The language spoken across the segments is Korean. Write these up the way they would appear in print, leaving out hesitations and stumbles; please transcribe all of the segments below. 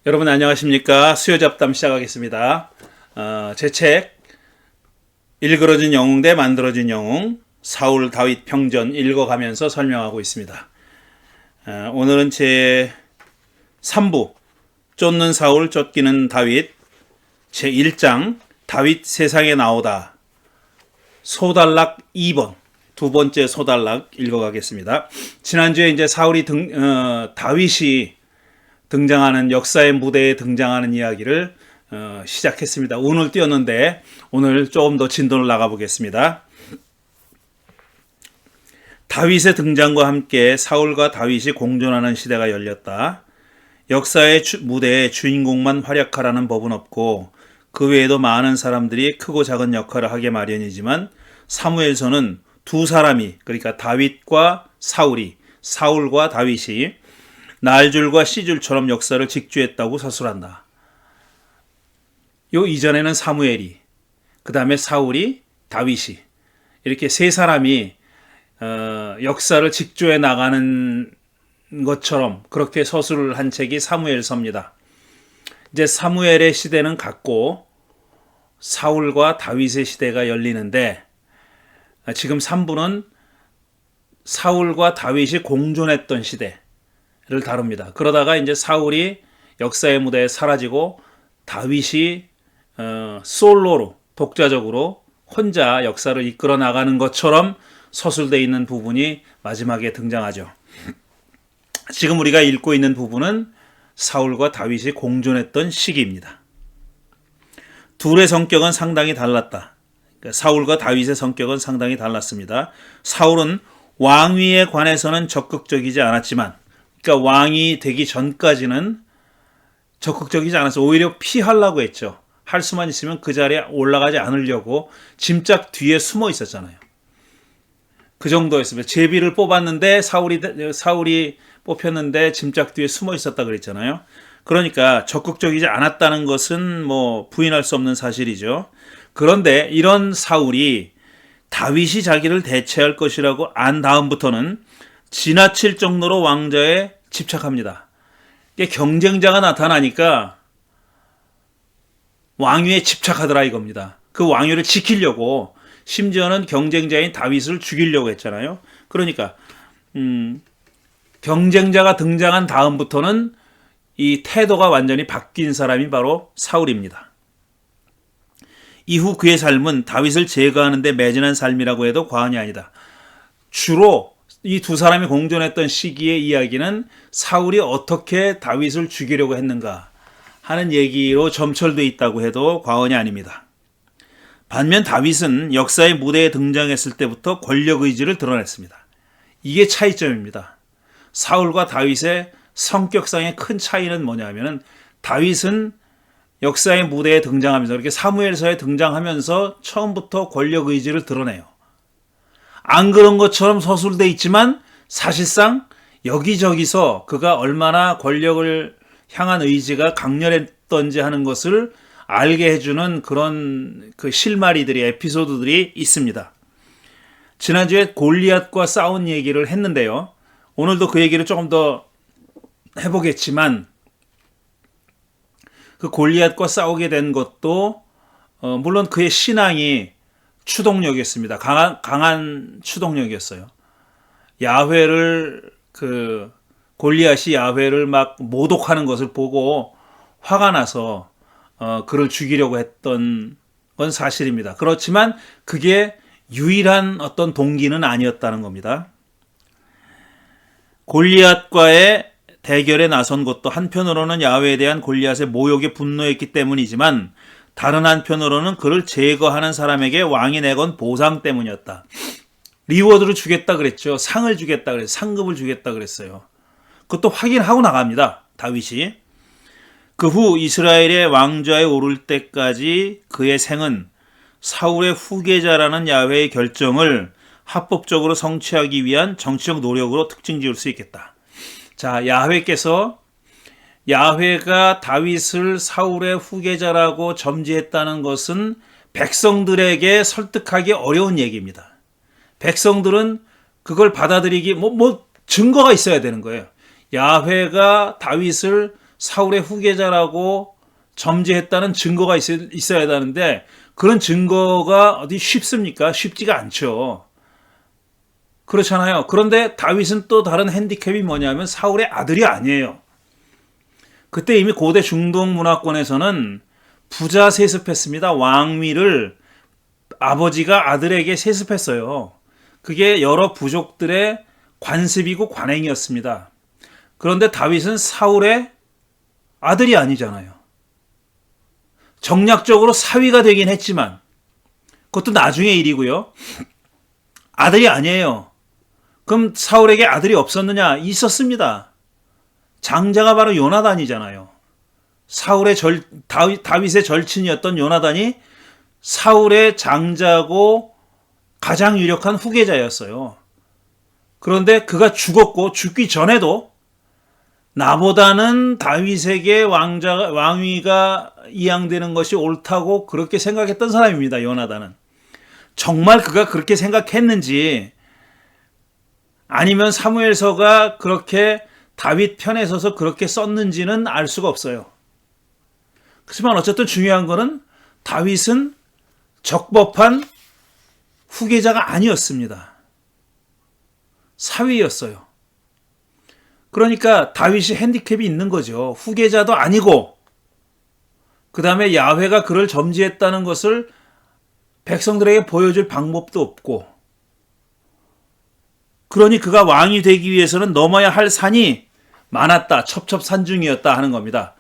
여러분 안녕하십니까? 수요잡담 시작하겠습니다. 제 책 일그러진 영웅 대 만들어진 영웅 사울 다윗 평전 읽어가면서 설명하고 있습니다. 오늘은 제 3부 쫓는 사울 쫓기는 다윗 제 1장 다윗 세상에 나오다 소단락 2번 두 번째 소단락 읽어가겠습니다. 지난주에 이제 다윗이 등장하는 역사의 무대에 등장하는 이야기를 시작했습니다. 운을 띄웠는데 오늘 조금 더 진도를 나가보겠습니다. 다윗의 등장과 함께 사울과 다윗이 공존하는 시대가 열렸다. 역사의 무대에 주인공만 활약하라는 법은 없고 그 외에도 많은 사람들이 크고 작은 역할을 하게 마련이지만 사무엘서는 두 사람이, 그러니까 다윗과 사울이, 사울과 다윗이 날줄과 씨줄처럼 역사를 직주했다고 서술한다. 요 이전에는 사무엘이, 그 다음에 사울이, 다윗이 이렇게 세 사람이 역사를 직주해 나가는 것처럼 그렇게 서술을 한 책이 사무엘서입니다. 이제 사무엘의 시대는 갔고 사울과 다윗의 시대가 열리는데 지금 3부는 사울과 다윗이 공존했던 시대 를 다룹니다. 그러다가 이제 사울이 역사의 무대에 사라지고 다윗이 솔로로 독자적으로 혼자 역사를 이끌어 나가는 것처럼 서술되어 있는 부분이 마지막에 등장하죠. 지금 우리가 읽고 있는 부분은 사울과 다윗이 공존했던 시기입니다. 둘의 성격은 상당히 달랐다. 그러니까 사울과 다윗의 성격은 상당히 달랐습니다. 사울은 왕위에 관해서는 적극적이지 않았지만, 그러니까 왕이 되기 전까지는 적극적이지 않아서 오히려 피하려고 했죠. 할 수만 있으면 그 자리에 올라가지 않으려고 짐짝 뒤에 숨어 있었잖아요. 그 정도였습니다. 제비를 뽑았는데 사울이 뽑혔는데 짐짝 뒤에 숨어 있었다 그랬잖아요. 그러니까 적극적이지 않았다는 것은 뭐 부인할 수 없는 사실이죠. 그런데 이런 사울이 다윗이 자기를 대체할 것이라고 안 다음부터는 지나칠 정도로 왕좌에 집착합니다. 경쟁자가 나타나니까 왕위에 집착하더라 이겁니다. 그 왕위를 지키려고 심지어는 경쟁자인 다윗을 죽이려고 했잖아요. 그러니까 경쟁자가 등장한 다음부터는 이 태도가 완전히 바뀐 사람이 바로 사울입니다. 이후 그의 삶은 다윗을 제거하는 데 매진한 삶이라고 해도 과언이 아니다. 주로 이 두 사람이 공존했던 시기의 이야기는 사울이 어떻게 다윗을 죽이려고 했는가 하는 얘기로 점철되어 있다고 해도 과언이 아닙니다. 반면 다윗은 역사의 무대에 등장했을 때부터 권력 의지를 드러냈습니다. 이게 차이점입니다. 사울과 다윗의 성격상의 큰 차이는 뭐냐면은 다윗은 역사의 무대에 등장하면서 이렇게 사무엘서에 등장하면서 처음부터 권력 의지를 드러내요. 안 그런 것처럼 서술돼 있지만 사실상 여기저기서 그가 얼마나 권력을 향한 의지가 강렬했던지 하는 것을 알게 해주는 그런 그 실마리들이, 에피소드들이 있습니다. 지난주에 골리앗과 싸운 얘기를 했는데요. 오늘도 그 얘기를 조금 더 해보겠지만 그 골리앗과 싸우게 된 것도 물론 그의 신앙이 추동력이었습니다. 강한 추동력이었어요. 골리앗이 야훼를 막 모독하는 것을 보고 화가 나서 그를 죽이려고 했던 건 사실입니다. 그렇지만 그게 유일한 어떤 동기는 아니었다는 겁니다. 골리앗과의 대결에 나선 것도 한편으로는 야훼에 대한 골리앗의 모욕에 분노했기 때문이지만 다른 한편으로는 그를 제거하는 사람에게 왕이 내건 보상 때문이었다. 리워드를 주겠다 그랬죠. 상을 주겠다 그랬어요. 상급을 주겠다 그랬어요. 그것도 확인하고 나갑니다. 다윗이. 그 후 이스라엘의 왕좌에 오를 때까지 그의 생은 사울의 후계자라는 야훼의 결정을 합법적으로 성취하기 위한 정치적 노력으로 특징 지을 수 있겠다. 자, 야훼가 다윗을 사울의 후계자라고 점지했다는 것은 백성들에게 설득하기 어려운 얘기입니다. 백성들은 그걸 받아들이기 증거가 있어야 되는 거예요. 야훼가 다윗을 사울의 후계자라고 점지했다는 증거가 있어야 되는데 그런 증거가 어디 쉽습니까? 쉽지가 않죠. 그렇잖아요. 그런데 다윗은 또 다른 핸디캡이 뭐냐면 사울의 아들이 아니에요. 그때 이미 고대 중동 문화권에서는 부자 세습했습니다. 왕위를 아버지가 아들에게 세습했어요. 그게 여러 부족들의 관습이고 관행이었습니다. 그런데 다윗은 사울의 아들이 아니잖아요. 정략적으로 사위가 되긴 했지만 그것도 나중의 일이고요. 아들이 아니에요. 그럼 사울에게 아들이 없었느냐? 있었습니다. 장자가 바로 요나단이잖아요. 다윗의 절친이었던 요나단이 사울의 장자고 가장 유력한 후계자였어요. 그런데 그가 죽었고 죽기 전에도 나보다는 다윗에게 왕위가 이양되는 것이 옳다고 그렇게 생각했던 사람입니다. 요나단은. 정말 그가 그렇게 생각했는지 아니면 사무엘서가 그렇게 다윗 편에 서서 그렇게 썼는지는 알 수가 없어요. 그렇지만 어쨌든 중요한 거는 다윗은 적법한 후계자가 아니었습니다. 사위였어요. 그러니까 다윗이 핸디캡이 있는 거죠. 후계자도 아니고 그 다음에 야훼가 그를 점지했다는 것을 백성들에게 보여줄 방법도 없고 그러니 그가 왕이 되기 위해서는 넘어야 할 산이 많았다. 첩첩산중이었다 하는 겁니다.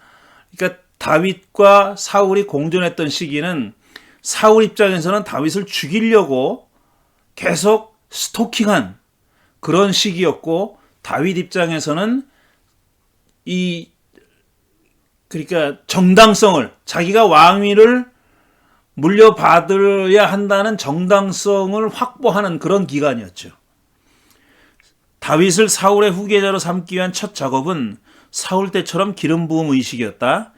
그러니까 다윗과 사울이 공존했던 시기는 사울 입장에서는 다윗을 죽이려고 계속 스토킹한 그런 시기였고 다윗 입장에서는 그러니까 정당성을 자기가 왕위를 물려받아야 한다는 정당성을 확보하는 그런 기간이었죠. 다윗을 사울의 후계자로 삼기 위한 첫 작업은 사울 때처럼 기름 부음 의식이었다.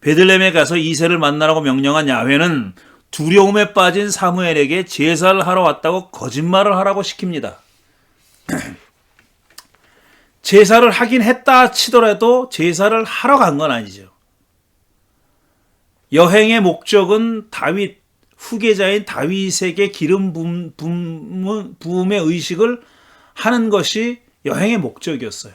베들레헴에 가서 이새를 만나라고 명령한 야훼는 두려움에 빠진 사무엘에게 제사를 하러 왔다고 거짓말을 하라고 시킵니다. 제사를 하긴 했다 치더라도 제사를 하러 간 건 아니죠. 여행의 목적은 다윗 후계자인 다윗에게 기름 부음의 의식을 하는 것이 여행의 목적이었어요.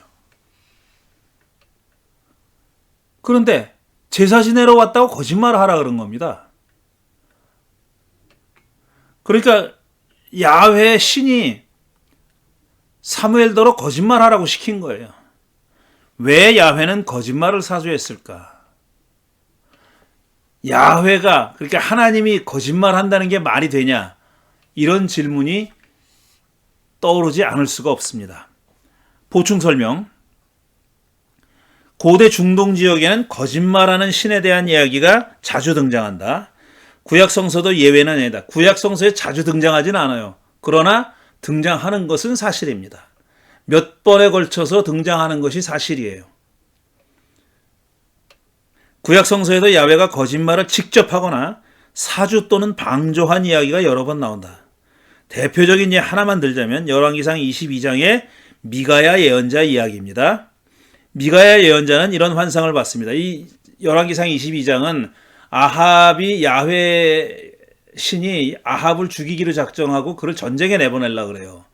그런데 제사 지내러 왔다고 거짓말을 하라 그런 겁니다. 그러니까 야훼 신이 사무엘더러 거짓말하라고 시킨 거예요. 왜 야훼는 거짓말을 사주했을까? 야훼가 그러니까 하나님이 거짓말한다는 게 말이 되냐? 이런 질문이 떠오르지 않을 수가 없습니다. 보충 설명. 고대 중동 지역에는 거짓말하는 신에 대한 이야기가 자주 등장한다. 구약 성서도 예외는 아니다. 구약 성서에 자주 등장하진 않아요. 그러나 등장하는 것은 사실입니다. 몇 번에 걸쳐서 등장하는 것이 사실이에요. 구약 성서에도 야훼가 거짓말을 직접 하거나 사주 또는 방조한 이야기가 여러 번 나온다. 대표적인 예 하나만 들자면 열왕기상 22장의 미가야 예언자 이야기입니다. 미가야 예언자는 이런 환상을 봤습니다. 이 열왕기상 22장은 아합이 야훼 신이 아합을 죽이기로 작정하고 그를 전쟁에 내보내려고 그래요.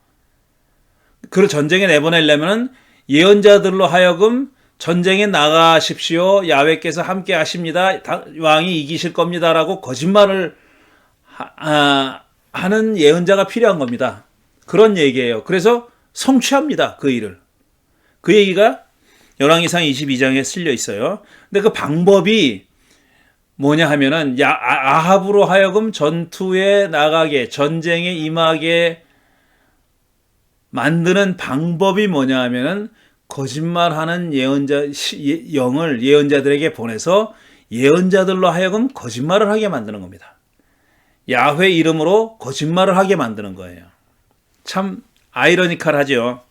그를 전쟁에 내보내려면 예언자들로 하여금 전쟁에 나가십시오. 야훼께서 함께 하십니다. 왕이 이기실 겁니다라고 거짓말을 하는 예언자가 필요한 겁니다. 그런 얘기예요. 그래서 성취합니다. 그 일을. 그 얘기가 열왕기상 22장에 실려 있어요. 근데 그 방법이 뭐냐 하면은 아합으로 하여금 전투에 나가게 전쟁에 임하게 만드는 방법이 뭐냐 하면은 거짓말하는 영을 예언자들에게 보내서 예언자들로 하여금 거짓말을 하게 만드는 겁니다. 야훼 이름으로 거짓말을 하게 만드는 거예요. 참 아이러니컬하죠.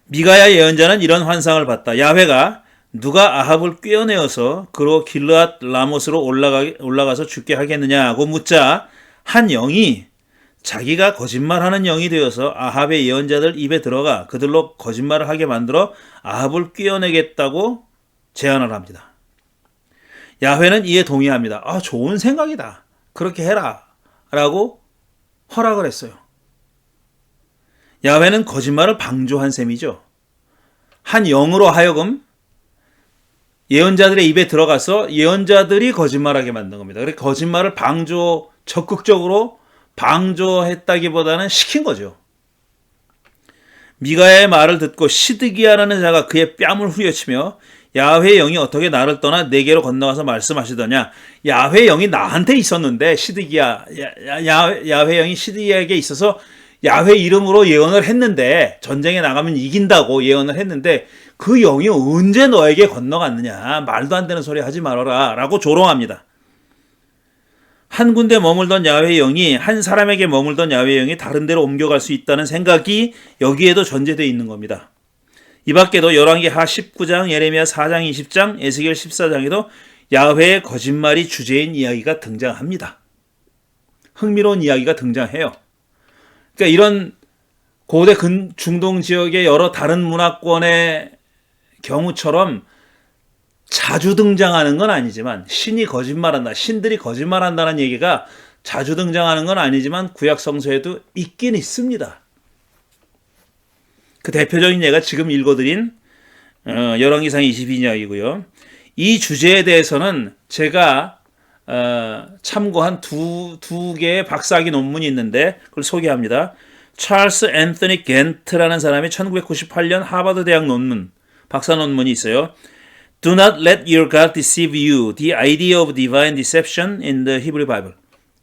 미가야 예언자는 이런 환상을 봤다. 야훼가 누가 아합을 꿰어내어서 그로 길르앗 라못으로 올라가서 죽게 하겠느냐고 묻자 한 영이 자기가 거짓말하는 영이 되어서 아합의 예언자들 입에 들어가 그들로 거짓말을 하게 만들어 아합을 꿰어내겠다고 제안을 합니다. 야훼는 이에 동의합니다. 좋은 생각이다. 그렇게 해라. 라고 허락을 했어요. 야훼는 거짓말을 방조한 셈이죠. 한 영으로 하여금 예언자들의 입에 들어가서 예언자들이 거짓말하게 만든 겁니다. 그래서 거짓말을 적극적으로 방조했다기보다는 시킨 거죠. 미가야의 말을 듣고 시드기야라는 자가 그의 뺨을 후려치며 야훼의 영이 어떻게 나를 떠나 내게로 건너가서 말씀하시더냐. 야훼의 영이 나한테 있었는데 야훼의 영이 시드기야에게 있어서 야훼 이름으로 예언을 했는데 전쟁에 나가면 이긴다고 예언을 했는데 그 영이 언제 너에게 건너갔느냐. 말도 안 되는 소리 하지 말아라 라고 조롱합니다. 한 군데 머물던 야훼의 영이 한 사람에게 머물던 야훼의 영이 다른 데로 옮겨갈 수 있다는 생각이 여기에도 전제되어 있는 겁니다. 이 밖에도 열왕기하 19장, 예레미야 4장 20장, 에스겔 14장에도 야훼의 거짓말이 주제인 이야기가 등장합니다. 흥미로운 이야기가 등장해요. 그러니까 이런 고대 중동 지역의 여러 다른 문화권의 경우처럼 자주 등장하는 건 아니지만 신이 거짓말한다, 신들이 거짓말한다는 얘기가 자주 등장하는 건 아니지만 구약 성서에도 있긴 있습니다. 그 대표적인 예가 지금 읽어드린 열왕기상 22장이고요. 이 주제에 대해서는 제가 참고한 두 개의 박사학위 논문이 있는데 그걸 소개합니다. 찰스 앤서니 겐트라는 사람이 1998년 하버드 대학 박사 논문이 있어요. Do not let your God deceive you. The idea of divine deception in the Hebrew Bible.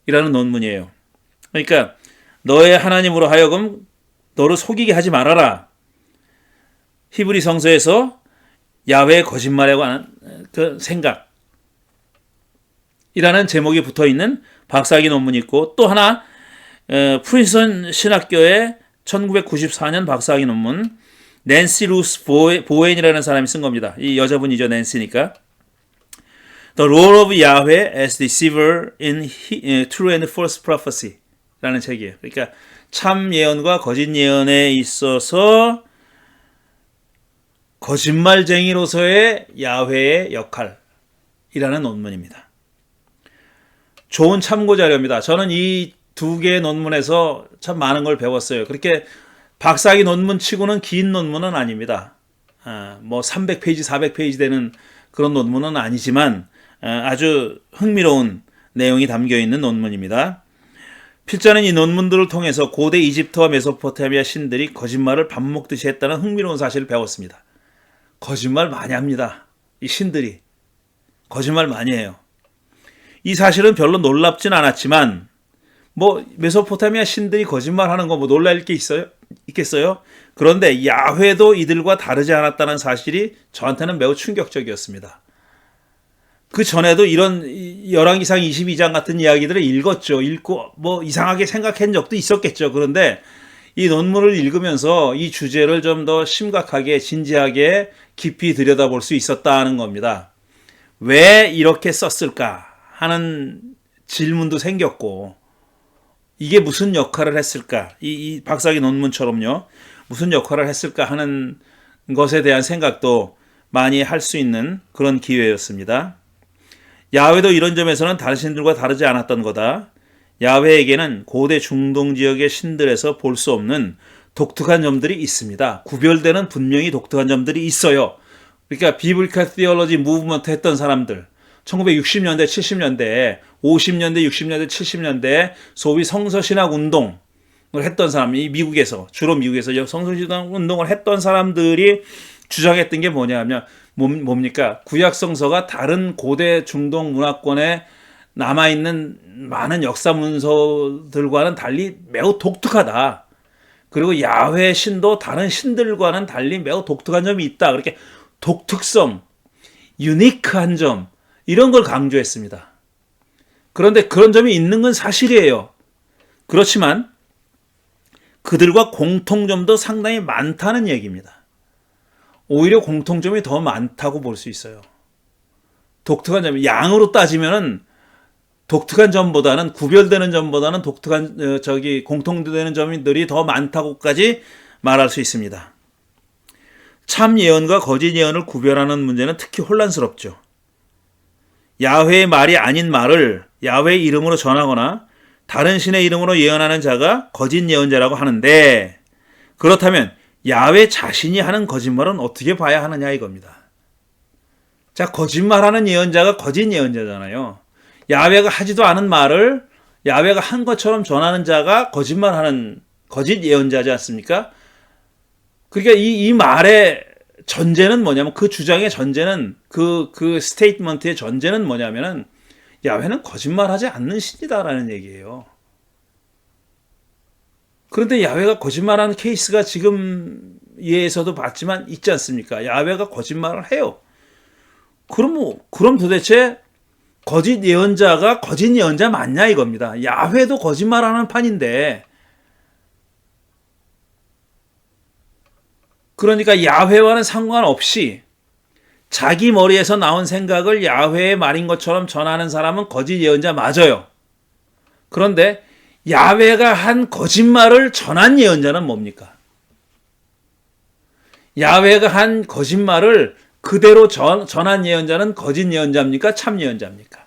이라는 논문이에요. 그러니까 너의 하나님으로 하여금 너를 속이게 하지 말아라. 히브리 성서에서 야훼의 거짓말에 관한 그 생각 이라는 제목이 붙어있는 박사학위 논문이 있고 또 하나 프린스턴 신학교의 1994년 박사학위 논문 낸시 루스 보웬이라는 사람이 쓴 겁니다. 이 여자분이죠. 낸시니까. The Role of Yahweh as Deceiver in True and False Prophecy 라는 책이에요. 그러니까 참 예언과 거짓 예언에 있어서 거짓말쟁이로서의 야훼의 역할이라는 논문입니다. 좋은 참고 자료입니다. 저는 이 두 개의 논문에서 참 많은 걸 배웠어요. 그렇게 박사학위 논문 치고는 긴 논문은 아닙니다. 뭐 300페이지, 400페이지 되는 그런 논문은 아니지만 아주 흥미로운 내용이 담겨있는 논문입니다. 필자는 이 논문들을 통해서 고대 이집트와 메소포타미아 신들이 거짓말을 밥 먹듯이 했다는 흥미로운 사실을 배웠습니다. 거짓말 많이 합니다. 이 신들이. 거짓말 많이 해요. 이 사실은 별로 놀랍진 않았지만 뭐 메소포타미아 신들이 거짓말하는 거 뭐 놀랄 게 있겠어요? 그런데 야훼도 이들과 다르지 않았다는 사실이 저한테는 매우 충격적이었습니다. 그 전에도 이런 열왕기상 22장 같은 이야기들을 읽고 뭐 이상하게 생각한 적도 있었겠죠. 그런데 이 논문을 읽으면서 이 주제를 좀 더 심각하게 진지하게 깊이 들여다볼 수 있었다는 겁니다. 왜 이렇게 썼을까 하는 질문도 생겼고 이게 무슨 역할을 했을까? 이 박사학위 논문처럼요. 무슨 역할을 했을까 하는 것에 대한 생각도 많이 할 수 있는 그런 기회였습니다. 야훼도 이런 점에서는 다른 신들과 다르지 않았던 거다. 야훼에게는 고대 중동 지역의 신들에서 볼 수 없는 독특한 점들이 있습니다. 구별되는 분명히 독특한 점들이 있어요. 그러니까 비블리컬 티올로지 무브먼트 했던 사람들 1960년대, 70년대, 50년대, 60년대, 70년대 소위 성서신학 운동을 했던 사람이 미국에서 주로 미국에서 성서신학 운동을 했던 사람들이 주장했던 게 뭐냐면 뭡니까? 구약 성서가 다른 고대 중동 문화권에 남아있는 많은 역사 문서들과는 달리 매우 독특하다. 그리고 야훼 신도 다른 신들과는 달리 매우 독특한 점이 있다. 그렇게 독특성, 유니크한 점 이런 걸 강조했습니다. 그런데 그런 점이 있는 건 사실이에요. 그렇지만 그들과 공통점도 상당히 많다는 얘기입니다. 오히려 공통점이 더 많다고 볼 수 있어요. 독특한 점이 양으로 따지면은 독특한 점보다는 구별되는 점보다는 독특한 공통되는 점들이 더 많다고까지 말할 수 있습니다. 참 예언과 거짓 예언을 구별하는 문제는 특히 혼란스럽죠. 야훼의 말이 아닌 말을 야훼의 이름으로 전하거나 다른 신의 이름으로 예언하는 자가 거짓 예언자라고 하는데, 그렇다면 야훼 자신이 하는 거짓말은 어떻게 봐야 하느냐 이겁니다. 자, 거짓말하는 예언자가 거짓 예언자잖아요. 야훼가 하지도 않은 말을 야훼가 한 것처럼 전하는 자가 거짓말하는 거짓 예언자지 않습니까? 그러니까 이 말의 전제는 뭐냐면, 그 주장의 전제는, 그 스테이트먼트의 전제는 뭐냐면은 야훼는 거짓말하지 않는 신이다라는 얘기예요. 그런데 야훼가 거짓말하는 케이스가 지금 예에서도 봤지만 있지 않습니까? 야훼가 거짓말을 해요. 그럼 도대체 거짓 예언자가 거짓 예언자 맞냐 이겁니다. 야훼도 거짓말하는 판인데, 그러니까 야훼와는 상관없이 자기 머리에서 나온 생각을 야훼의 말인 것처럼 전하는 사람은 거짓 예언자 맞아요. 그런데 야훼가 한 거짓말을 전한 예언자는 뭡니까? 야훼가 한 거짓말을 그대로 전한 예언자는 거짓 예언자입니까? 참 예언자입니까?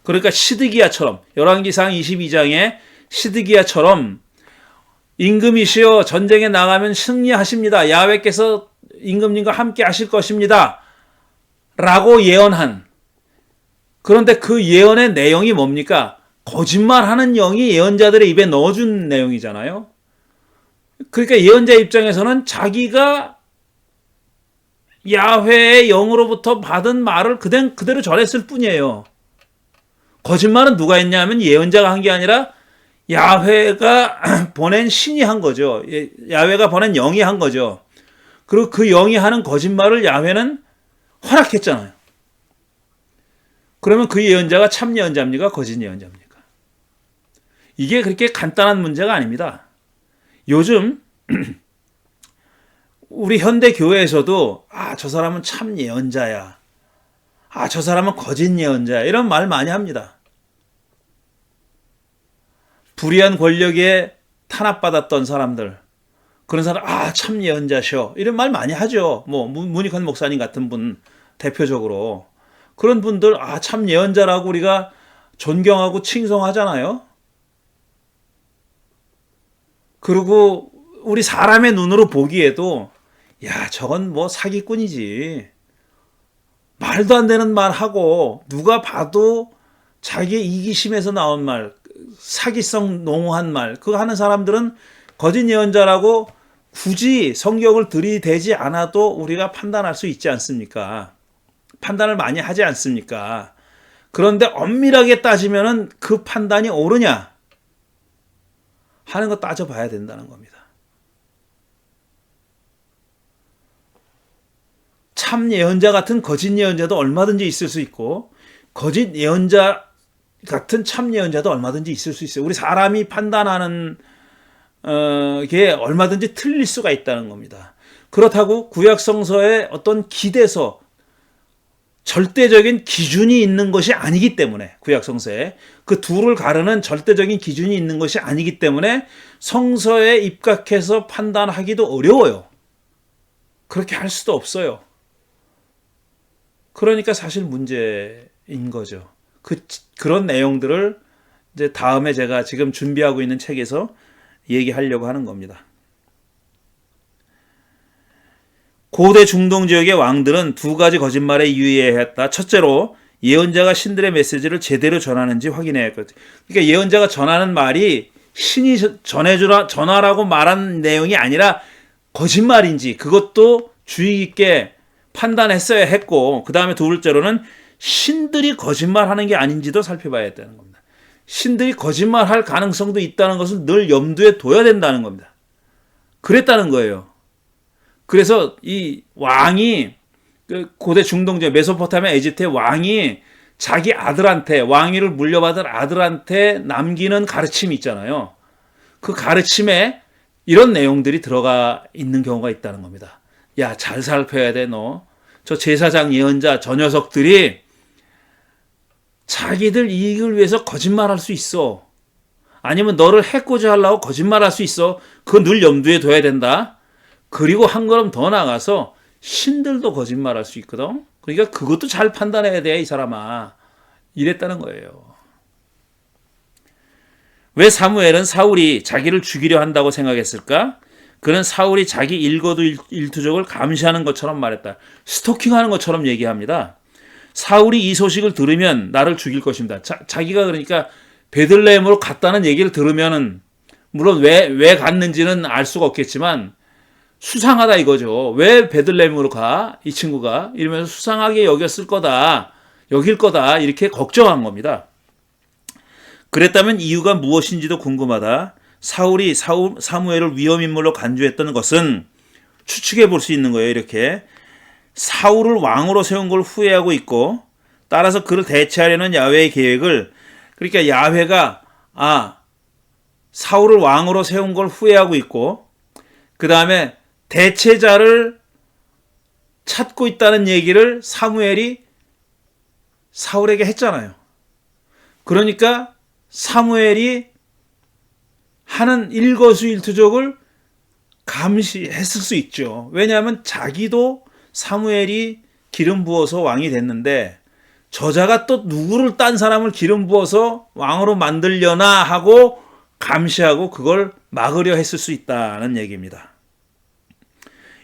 그러니까 시드기야처럼, 열왕기상 22장에 시드기야처럼 임금이시여 전쟁에 나가면 승리하십니다. 야훼께서 임금님과 함께 하실 것입니다. 라고 예언한, 그런데 그 예언의 내용이 뭡니까? 거짓말하는 영이 예언자들의 입에 넣어준 내용이잖아요. 그러니까 예언자 입장에서는 자기가 야훼의 영으로부터 받은 말을 그대로 전했을 뿐이에요. 거짓말은 누가 했냐 하면 예언자가 한 게 아니라 야훼가 보낸 신이 한 거죠. 야훼가 보낸 영이 한 거죠. 그리고 그 영이 하는 거짓말을 야훼는 허락했잖아요. 그러면 그 예언자가 참 예언자입니까? 거짓 예언자입니까? 이게 그렇게 간단한 문제가 아닙니다. 요즘 우리 현대 교회에서도 저 사람은 참 예언자야, 저 사람은 거짓 예언자야, 이런 말 많이 합니다. 불의한 권력에 탄압받았던 사람들, 그런 사람, 참 예언자셔, 이런 말 많이 하죠. 문익환 목사님 같은 분 대표적으로. 그런 분들 참 예언자라고 우리가 존경하고 칭송하잖아요. 그리고 우리 사람의 눈으로 보기에도 저건 사기꾼이지, 말도 안 되는 말 하고, 누가 봐도 자기의 이기심에서 나온 말, 사기성 농후한 말, 그거 하는 사람들은 거짓 예언자라고 굳이 성경을 들이대지 않아도 우리가 판단할 수 있지 않습니까? 판단을 많이 하지 않습니까? 그런데 엄밀하게 따지면은 그 판단이 옳으냐 하는 거 따져봐야 된다는 겁니다. 참 예언자 같은 거짓 예언자도 얼마든지 있을 수 있고, 거짓 예언자 같은 참 예언자도 얼마든지 있을 수 있어요. 우리 사람이 판단하는 게 얼마든지 틀릴 수가 있다는 겁니다. 그렇다고 구약성서에 어떤 기대서, 절대적인 기준이 있는 것이 아니기 때문에, 구약성서에 그 둘을 가르는 절대적인 기준이 있는 것이 아니기 때문에 성서에 입각해서 판단하기도 어려워요. 그렇게 할 수도 없어요. 그러니까 사실 문제인 거죠. 그런 내용들을 이제 다음에 제가 지금 준비하고 있는 책에서 얘기하려고 하는 겁니다. 고대 중동 지역의 왕들은 두 가지 거짓말에 유의해야 했다. 첫째로 예언자가 신들의 메시지를 제대로 전하는지 확인해야 했거든요. 그러니까 예언자가 전하는 말이 신이 전하라고 말한 내용이 아니라 거짓말인지 그것도 주의 깊게 판단했어야 했고, 그 다음에 둘째로는 신들이 거짓말하는 게 아닌지도 살펴봐야 했다는 겁니다. 신들이 거짓말할 가능성도 있다는 것을 늘 염두에 둬야 된다는 겁니다. 그랬다는 거예요. 그래서 이 왕이, 고대 중동지역 메소포타미아 에집트의 왕이 자기 아들한테, 왕위를 물려받은 아들한테 남기는 가르침이 있잖아요. 그 가르침에 이런 내용들이 들어가 있는 경우가 있다는 겁니다. 야, 잘 살펴야 돼, 너. 저 제사장 예언자, 저 녀석들이 자기들 이익을 위해서 거짓말할 수 있어. 아니면 너를 해코지 하려고 거짓말할 수 있어. 그거 늘 염두에 둬야 된다. 그리고 한 걸음 더 나가서 신들도 거짓말할 수 있거든. 그러니까 그것도 잘 판단해야 돼, 이 사람아. 이랬다는 거예요. 왜 사무엘은 사울이 자기를 죽이려 한다고 생각했을까? 그는 사울이 자기 일거두일투족을 감시하는 것처럼 말했다. 스토킹하는 것처럼 얘기합니다. 사울이 이 소식을 들으면 나를 죽일 것입니다. 자기가 그러니까 베들레헴으로 갔다는 얘기를 들으면은 물론 왜 갔는지는 알 수가 없겠지만 수상하다 이거죠. 왜 베들레헴으로 가? 이 친구가 이러면서 수상하게 여길 거다 이렇게 걱정한 겁니다. 그랬다면 이유가 무엇인지도 궁금하다. 사울이 사무엘을 위험인물로 간주했던 것은 추측해 볼 수 있는 거예요. 이렇게 사울을 왕으로 세운 걸 후회하고 있고 따라서 그를 대체하려는 야훼의 계획을 그러니까 야훼가 사울을 왕으로 세운 걸 후회하고 있고 그 다음에 대체자를 찾고 있다는 얘기를 사무엘이 사울에게 했잖아요. 그러니까 사무엘이 하는 일거수일투족을 감시했을 수 있죠. 왜냐하면 자기도 사무엘이 기름 부어서 왕이 됐는데 저자가 또 누구를 딴 사람을 기름 부어서 왕으로 만들려나 하고 감시하고 그걸 막으려 했을 수 있다는 얘기입니다.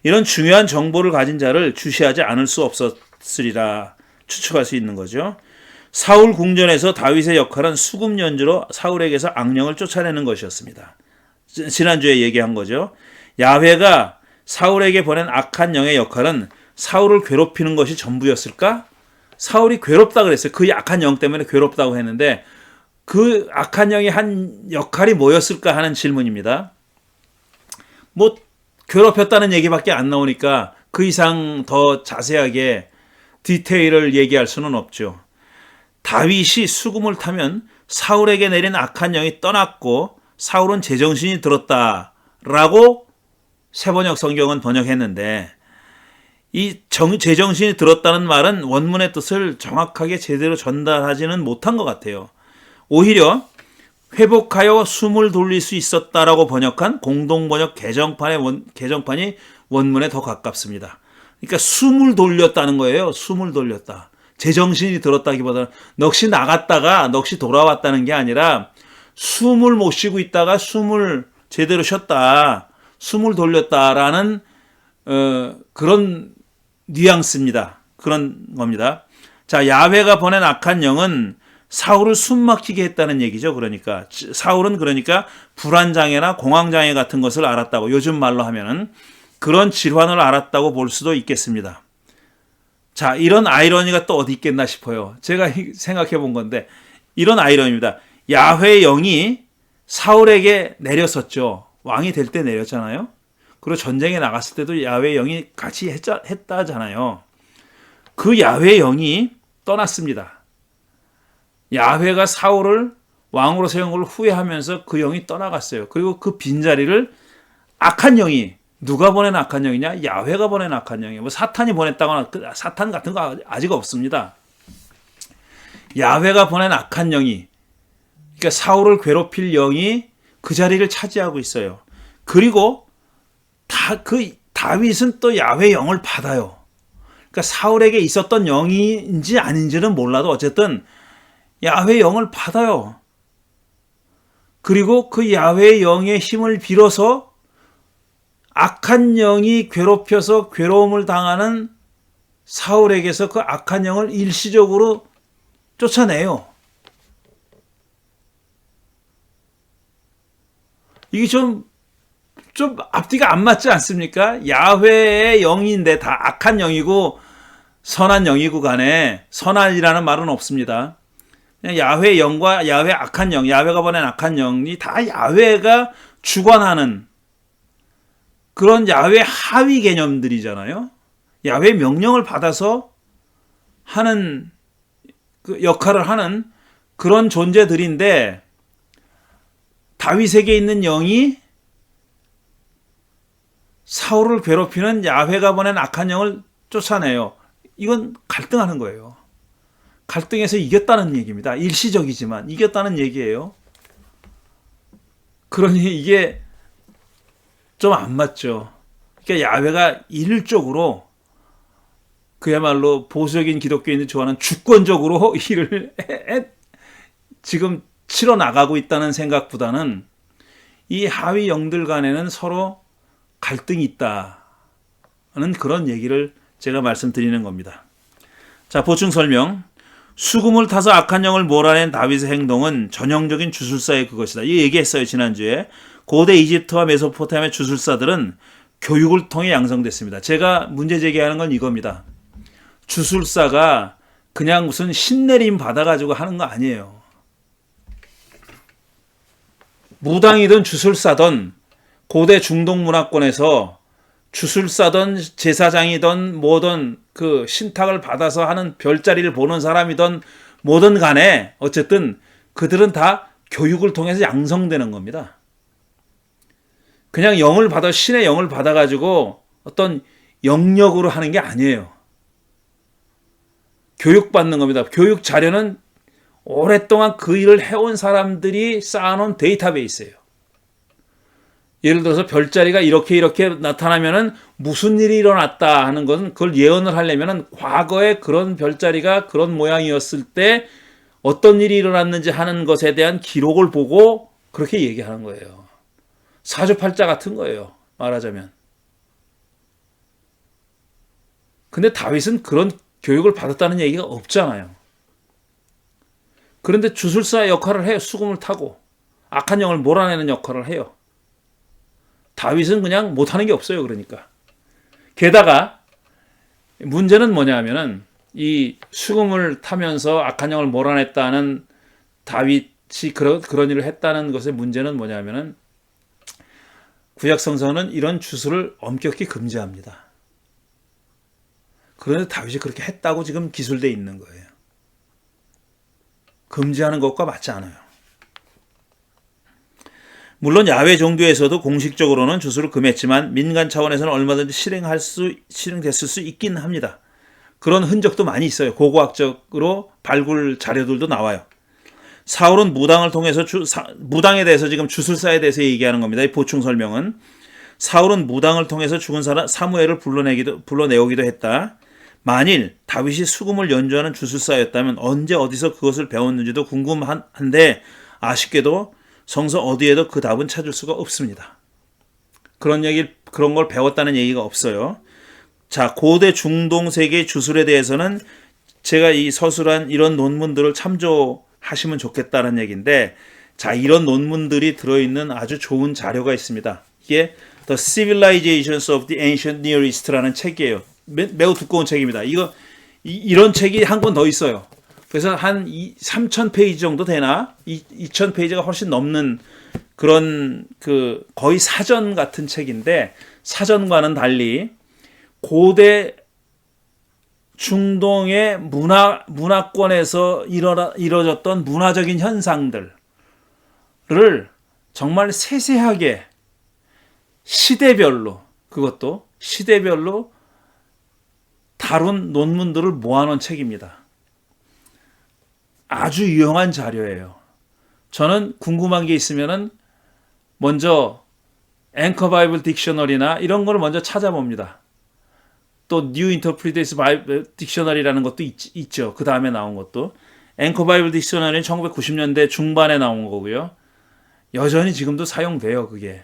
이런 중요한 정보를 가진 자를 주시하지 않을 수 없었으리라 추측할 수 있는 거죠. 사울 궁전에서 다윗의 역할은 수금 연주로 사울에게서 악령을 쫓아내는 것이었습니다. 지난주에 얘기한 거죠. 야훼가 사울에게 보낸 악한 영의 역할은 사울을 괴롭히는 것이 전부였을까? 사울이 괴롭다 그랬어요. 그 악한 영 때문에 괴롭다고 했는데 그 악한 영이 한 역할이 뭐였을까 하는 질문입니다. 뭐 괴롭혔다는 얘기밖에 안 나오니까 그 이상 더 자세하게 디테일을 얘기할 수는 없죠. 다윗이 수금을 타면 사울에게 내린 악한 영이 떠났고 사울은 제정신이 들었다라고 세번역 성경은 번역했는데 이 제정신이 들었다는 말은 원문의 뜻을 정확하게 제대로 전달하지는 못한 것 같아요. 오히려 회복하여 숨을 돌릴 수 있었다라고 번역한 공동번역 개정판이 원문에 더 가깝습니다. 그러니까 숨을 돌렸다는 거예요. 숨을 돌렸다. 제정신이 들었다기보다는 넋이 나갔다가 넋이 돌아왔다는 게 아니라 숨을 못 쉬고 있다가 숨을 제대로 쉬었다. 숨을 돌렸다라는 그런 뉘앙스입니다. 그런 겁니다. 자, 야훼가 보낸 악한 영은 사울을 숨막히게 했다는 얘기죠. 그러니까 사울은 불안장애나 공황장애 같은 것을 알았다고 요즘 말로 하면은 그런 질환을 알았다고 볼 수도 있겠습니다. 자, 이런 아이러니가 또 어디 있겠나 싶어요. 제가 생각해 본 건데 이런 아이러니입니다. 야훼의 영이 사울에게 내렸었죠. 왕이 될 때 내렸잖아요. 그리고 전쟁에 나갔을 때도 야훼의 영이 같이 했다잖아요. 그 야훼의 영이 떠났습니다. 야훼가 사울을 왕으로 세운 걸 후회하면서 그 영이 떠나갔어요. 그리고 그 빈자리를 악한 영이 누가 보낸 악한 영이냐? 야훼가 보낸 악한 영이에요. 뭐 사탄이 보냈다거나 사탄 같은 거 아직 없습니다. 야훼가 보낸 악한 영이 그러니까 사울을 괴롭힐 영이 그 자리를 차지하고 있어요. 그리고 다윗은 또 야훼 영을 받아요. 그러니까 사울에게 있었던 영인지 아닌지는 몰라도 어쨌든 야훼 영을 받아요. 그리고 그 야훼 영의 힘을 빌어서 악한 영이 괴롭혀서 괴로움을 당하는 사울에게서 그 악한 영을 일시적으로 쫓아내요. 이게 좀 앞뒤가 안 맞지 않습니까? 야훼의 영인데 다 악한 영이고 선한 영이고 간에 선한이라는 말은 없습니다. 그냥 야훼의 영과 야훼 악한 영, 야훼가 보낸 악한 영이 다 야훼가 주관하는 그런 야훼 하위 개념들이잖아요. 야훼 명령을 받아서 하는 그 역할을 하는 그런 존재들인데 다윗에게 있는 영이 사울을 괴롭히는 야훼가 보낸 악한 영을 쫓아내요. 이건 갈등하는 거예요. 갈등에서 이겼다는 얘기입니다. 일시적이지만 이겼다는 얘기예요. 그러니 이게 좀 안 맞죠. 그러니까 야훼가 일률적으로 그야말로 보수적인 기독교인들이 좋아하는 주권적으로 일을 지금 치러 나가고 있다는 생각보다는 이 하위 영들 간에는 서로 갈등이 있다는 그런 얘기를 제가 말씀드리는 겁니다. 자, 보충 설명. 수금을 타서 악한 영을 몰아낸 다윗의 행동은 전형적인 주술사의 그것이다. 이 얘기했어요, 지난주에. 고대 이집트와 메소포타미아의 주술사들은 교육을 통해 양성됐습니다. 제가 문제 제기하는 건 이겁니다. 주술사가 그냥 무슨 신내림 받아가지고 하는 거 아니에요. 무당이든 주술사든 고대 중동 문화권에서 주술사든 제사장이든 뭐든 그 신탁을 받아서 하는 별자리를 보는 사람이든 뭐든 간에 어쨌든 그들은 다 교육을 통해서 양성되는 겁니다. 그냥 영을 받아 신의 영을 받아가지고 어떤 영역으로 하는 게 아니에요. 교육받는 겁니다. 교육 자료는 오랫동안 그 일을 해온 사람들이 쌓아놓은 데이터베이스예요. 예를 들어서 별자리가 이렇게 나타나면은 무슨 일이 일어났다 하는 것은 그걸 예언을 하려면은 과거에 그런 별자리가 그런 모양이었을 때 어떤 일이 일어났는지 하는 것에 대한 기록을 보고 그렇게 얘기하는 거예요. 사주팔자 같은 거예요, 말하자면. 근데 다윗은 그런 교육을 받았다는 얘기가 없잖아요. 그런데 주술사의 역할을 해요. 수금을 타고 악한 영을 몰아내는 역할을 해요. 다윗은 그냥 못하는 게 없어요. 그러니까. 게다가 문제는 뭐냐 하면은 이 수금을 타면서 악한 영을 몰아냈다는 다윗이 그런 일을 했다는 것의 문제는 뭐냐 하면은 구약 성서는 이런 주술을 엄격히 금지합니다. 그런데 다윗이 그렇게 했다고 지금 기술되어 있는 거예요. 금지하는 것과 맞지 않아요. 물론 야훼 종교에서도 공식적으로는 주술을 금했지만 민간 차원에서는 얼마든지 실행됐을 수 있긴 합니다. 그런 흔적도 많이 있어요. 고고학적으로 발굴 자료들도 나와요. 사울은 무당을 통해서 무당에 대해서 지금 주술사에 대해서 얘기하는 겁니다. 이 보충 설명은 사울은 무당을 통해서 죽은 사람 사무엘을 불러내오기도 했다. 만일 다윗이 수금을 연주하는 주술사였다면 언제 어디서 그것을 배웠는지도 궁금한데 아쉽게도 성서 어디에도 그 답은 찾을 수가 없습니다. 그런 걸 배웠다는 얘기가 없어요. 자, 고대 중동 세계의 주술에 대해서는 제가 이 서술한 이런 논문들을 참조하시면 좋겠다는 얘기인데, 자, 이런 논문들이 들어있는 아주 좋은 자료가 있습니다. 이게 The Civilizations of the Ancient Near East라는 책이에요. 매우 두꺼운 책입니다. 이런 책이 한 권 더 있어요. 그래서 한 3,000페이지 정도 되나? 2,000페이지가 훨씬 넘는 그런 거의 사전 같은 책인데, 사전과는 달리 고대 중동의 문화권에서 이뤄졌던 문화적인 현상들을 정말 세세하게 그것도 시대별로 다룬 논문들을 모아놓은 책입니다. 아주 유용한 자료예요. 저는 궁금한 게 있으면은 먼저 앵커 바이블 딕셔너리나 이런 걸 먼저 찾아봅니다. 또 뉴 인터프리테이션 바이블 딕셔너리라는 것도 있죠. 그 다음에 나온 것도. 앵커 바이블 딕셔너리는 1990년대 중반에 나온 거고요. 여전히 지금도 사용돼요, 그게.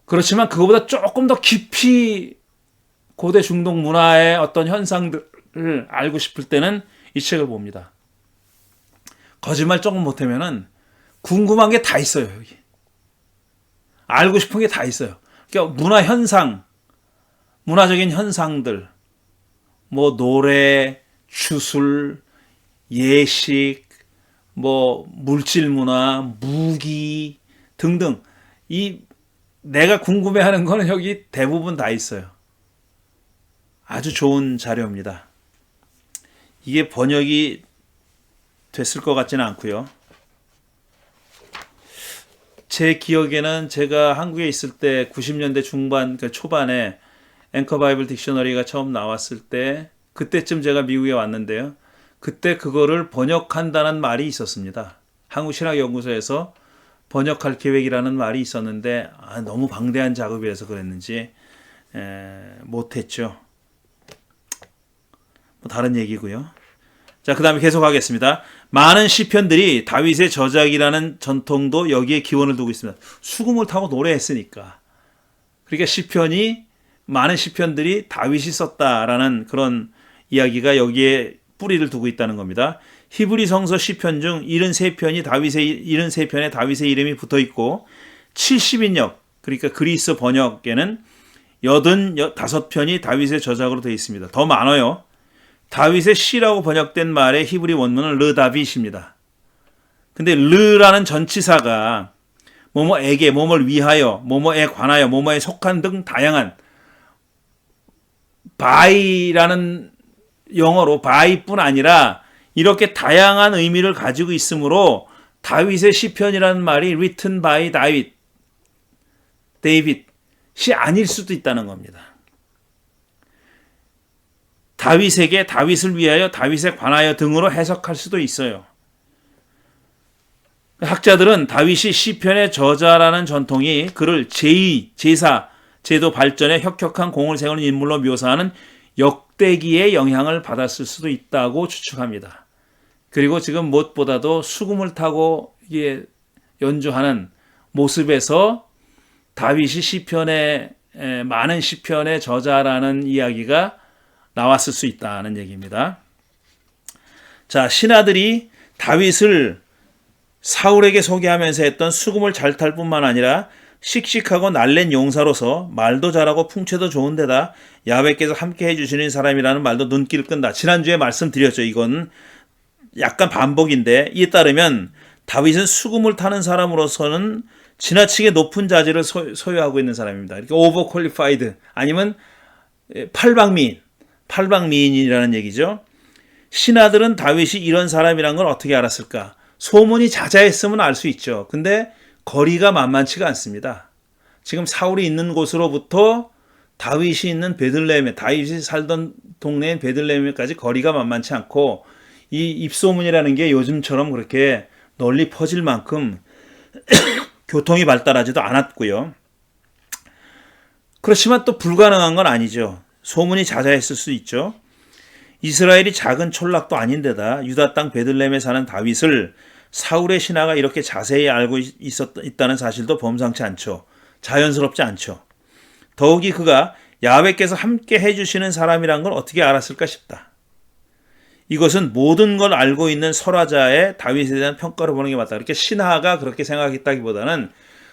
그렇지만 그거보다 조금 더 깊이 고대 중동 문화의 어떤 현상들을 알고 싶을 때는 이 책을 봅니다. 거짓말 조금 못하면은 궁금한 게 다 있어요, 여기. 알고 싶은 게 다 있어요. 그러니까 문화적인 현상들, 뭐 노래, 주술, 예식, 뭐 물질 문화, 무기 등등. 내가 궁금해하는 거는 여기 대부분 다 있어요. 아주 좋은 자료입니다. 이게 번역이 됐을 것 같지는 않고요. 제 기억에는 제가 한국에 있을 때 90년대 중반 초반에 앵커 바이블 딕셔너리가 처음 나왔을 때 그때쯤 제가 미국에 왔는데요. 그때 그거를 번역한다는 말이 있었습니다. 한국신학연구소에서 번역할 계획이라는 말이 있었는데 너무 방대한 작업이라서 그랬는지 못했죠. 뭐 다른 얘기고요. 자, 그 다음에 계속하겠습니다. 많은 시편들이 다윗의 저작이라는 전통도 여기에 기원을 두고 있습니다. 수금을 타고 노래했으니까. 그러니까 많은 시편들이 다윗이 썼다라는 그런 이야기가 여기에 뿌리를 두고 있다는 겁니다. 히브리 성서 시편 중 73편에 다윗의 이름이 붙어 있고 70인역, 그러니까 그리스 번역에는 85편이 다윗의 저작으로 되어 있습니다. 더 많아요. 다윗의 시라고 번역된 말의 히브리 원문은 르다빗입니다. 근데 르라는 전치사가 뭐뭐에게, 뭐뭐를 위하여, 뭐뭐에 관하여, 뭐뭐에 속한 등 다양한 바이라는 영어로 바이뿐 아니라 이렇게 다양한 의미를 가지고 있으므로 다윗의 시편이라는 말이 written by 데이빗이 아닐 수도 있다는 겁니다. 다윗에게, 다윗을 위하여, 다윗에 관하여 등으로 해석할 수도 있어요. 학자들은 다윗이 시편의 저자라는 전통이 그를 제사, 제도 발전에 혁혁한 공을 세우는 인물로 묘사하는 역대기의 영향을 받았을 수도 있다고 추측합니다. 그리고 지금 무엇보다도 수금을 타고 연주하는 모습에서 다윗이 많은 시편의 저자라는 이야기가 나왔을 수 있다는 얘기입니다. 자, 신하들이 다윗을 사울에게 소개하면서 했던 수금을 잘 탈 뿐만 아니라 씩씩하고 날랜 용사로서 말도 잘하고 풍채도 좋은 데다 야훼께서 함께 해주시는 사람이라는 말도 눈길을 끈다. 지난주에 말씀드렸죠. 이건 약간 반복인데 이에 따르면 다윗은 수금을 타는 사람으로서는 지나치게 높은 자질을 소유하고 있는 사람입니다. 이렇게 오버퀄리파이드 아니면 팔방미인이라는 얘기죠. 신하들은 다윗이 이런 사람이란 걸 어떻게 알았을까? 소문이 자자했으면 알 수 있죠. 근데 거리가 만만치가 않습니다. 지금 사울이 있는 곳으로부터 다윗이 있는 베들레헴에, 다윗이 살던 동네인 베들레헴에까지 거리가 만만치 않고 이 입소문이라는 게 요즘처럼 그렇게 널리 퍼질 만큼 교통이 발달하지도 않았고요. 그렇지만 또 불가능한 건 아니죠. 소문이 자자했을 수 있죠. 이스라엘이 작은 촌락도 아닌데다 유다 땅 베들레헴에 사는 다윗을 사울의 신하가 이렇게 자세히 알고 있다는 사실도 범상치 않죠. 자연스럽지 않죠. 더욱이 그가 야훼께서 함께 해주시는 사람이란 걸 어떻게 알았을까 싶다. 이것은 모든 걸 알고 있는 설화자의 다윗에 대한 평가를 보는 게 맞다. 이렇게 신하가 그렇게 생각했다기보다는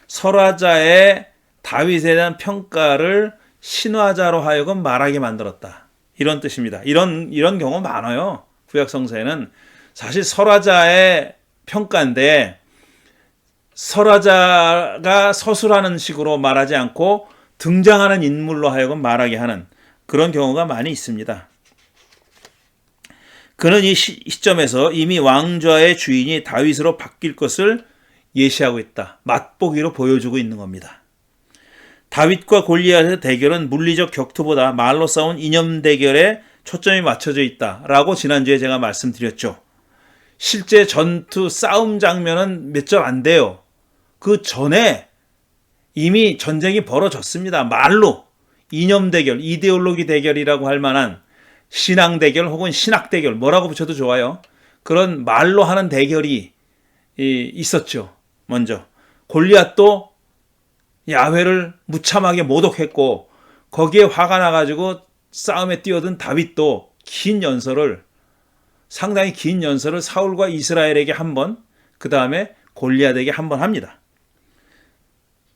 설화자의 다윗에 대한 평가를 신화자로 하여금 말하게 만들었다. 이런 뜻입니다. 이런 경우 많아요. 구약 성서에는 사실 설화자의 평가인데 설화자가 서술하는 식으로 말하지 않고 등장하는 인물로 하여금 말하게 하는 그런 경우가 많이 있습니다. 그는 이 시점에서 이미 왕좌의 주인이 다윗으로 바뀔 것을 예시하고 있다. 맛보기로 보여주고 있는 겁니다. 다윗과 골리앗의 대결은 물리적 격투보다 말로 싸운 이념 대결에 초점이 맞춰져 있다라고 지난주에 제가 말씀드렸죠. 실제 전투 싸움 장면은 몇 절 안 돼요. 그 전에 이미 전쟁이 벌어졌습니다. 말로 이념 대결, 이데올로기 대결이라고 할 만한 신앙 대결 혹은 신학 대결 뭐라고 붙여도 좋아요. 그런 말로 하는 대결이 있었죠. 먼저 골리앗도 야훼를 무참하게 모독했고 거기에 화가 나가지고 싸움에 뛰어든 다윗도 상당히 긴 연설을 사울과 이스라엘에게 한 번, 그 다음에 골리앗에게 한 번 합니다.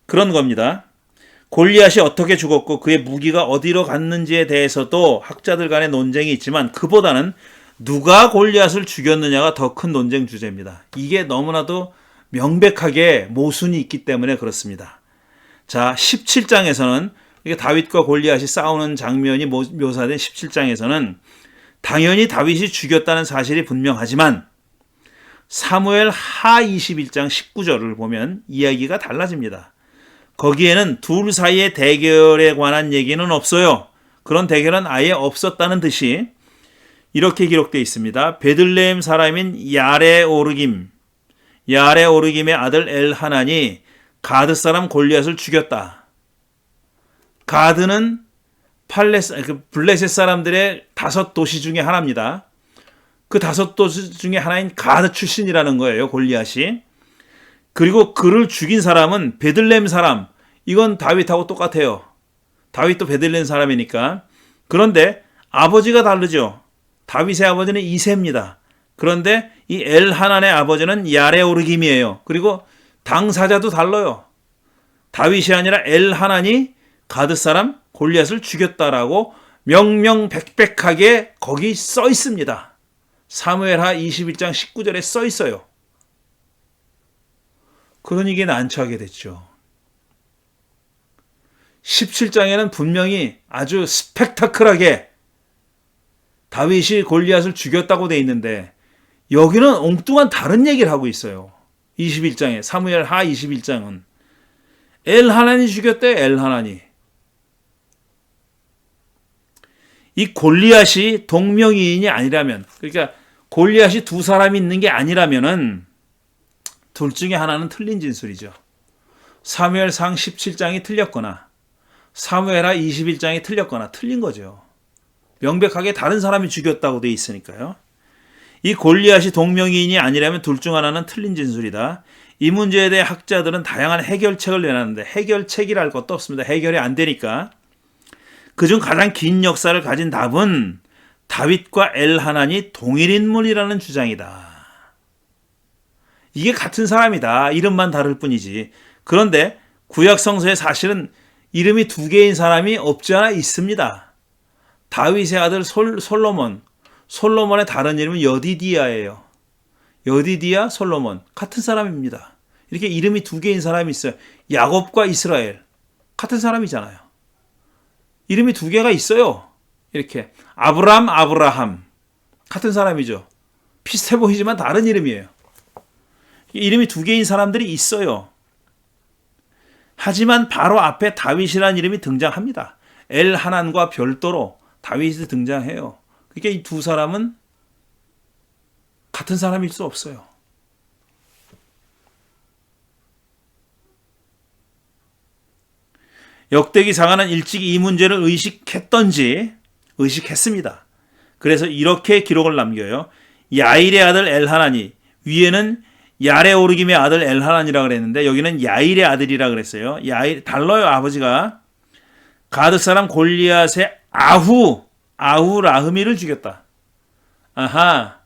그런 겁니다. 골리앗이 어떻게 죽었고 그의 무기가 어디로 갔는지에 대해서도 학자들 간의 논쟁이 있지만 그보다는 누가 골리앗을 죽였느냐가 더 큰 논쟁 주제입니다. 이게 너무나도 명백하게 모순이 있기 때문에 그렇습니다. 자, 17장에서는 이게 다윗과 골리앗이 싸우는 장면이 묘사된 17장에서는 당연히 다윗이 죽였다는 사실이 분명하지만 사무엘 하 21장 19절을 보면 이야기가 달라집니다. 거기에는 둘 사이의 대결에 관한 얘기는 없어요. 그런 대결은 아예 없었다는 듯이 이렇게 기록되어 있습니다. 베들레헴 사람인 야레오르김의 아들 엘하난이 가드 사람 골리앗을 죽였다. 가드는 블레셋 사람들의 5도시 중에 하나입니다. 그 5도시 중에 하나인 가드 출신이라는 거예요, 골리앗이. 그리고 그를 죽인 사람은 베들레헴 사람. 이건 다윗하고 똑같아요. 다윗도 베들레헴 사람이니까. 그런데 아버지가 다르죠. 다윗의 아버지는 이새입니다. 그런데 이 엘하난의 아버지는 야레오르김이에요. 그리고 당사자도 달라요. 다윗이 아니라 엘하난이 가드 사람 골리앗을 죽였다라고 명명백백하게 거기 써 있습니다. 사무엘하 21장 19절에 써 있어요. 그러니 이게 난처하게 됐죠. 17장에는 분명히 아주 스펙타클하게 다윗이 골리앗을 죽였다고 돼 있는데 여기는 엉뚱한 다른 얘기를 하고 있어요. 21장에 사무엘하 21장은 엘하난이 죽였대. 엘하난이. 이 골리앗이 동명이인이 아니라면, 그러니까 골리앗이 두 사람이 있는 게 아니라면은 둘 중에 하나는 틀린 진술이죠. 사무엘상 17장이 틀렸거나 사무엘하 21장이 틀렸거나 틀린 거죠. 명백하게 다른 사람이 죽였다고 돼 있으니까요. 이 골리앗이 동명이인이 아니라면 둘 중 하나는 틀린 진술이다. 이 문제에 대해 학자들은 다양한 해결책을 내놨는데 해결책이랄 것도 없습니다. 해결이 안 되니까. 그중 가장 긴 역사를 가진 답은 다윗과 엘하난이 동일 인물이라는 주장이다. 이게 같은 사람이다. 이름만 다를 뿐이지. 그런데 구약 성서에 사실은 이름이 두 개인 사람이 없지 않아 있습니다. 다윗의 아들 솔로몬의 다른 이름은 여디디야예요. 여디디야, 솔로몬 같은 사람입니다. 이렇게 이름이 두 개인 사람이 있어요. 야곱과 이스라엘 같은 사람이잖아요. 이름이 두 개가 있어요. 이렇게 아브라함 같은 사람이죠. 비슷해 보이지만 다른 이름이에요. 이름이 두 개인 사람들이 있어요. 하지만 바로 앞에 다윗이라는 이름이 등장합니다. 엘하난과 별도로 다윗이 등장해요. 그러니까 이 두 사람은 같은 사람일 수 없어요. 역대기상하는 일찍이 이 문제를 의식했습니다. 그래서 이렇게 기록을 남겨요. 야일의 아들 엘하난이, 위에는 야레오르김의 아들 엘하난이라고 그랬는데 여기는 야일의 아들이라고 그랬어요. 야일 달라요. 아버지가 가드 사람 골리앗의 아후 라흐미를 죽였다. 아하,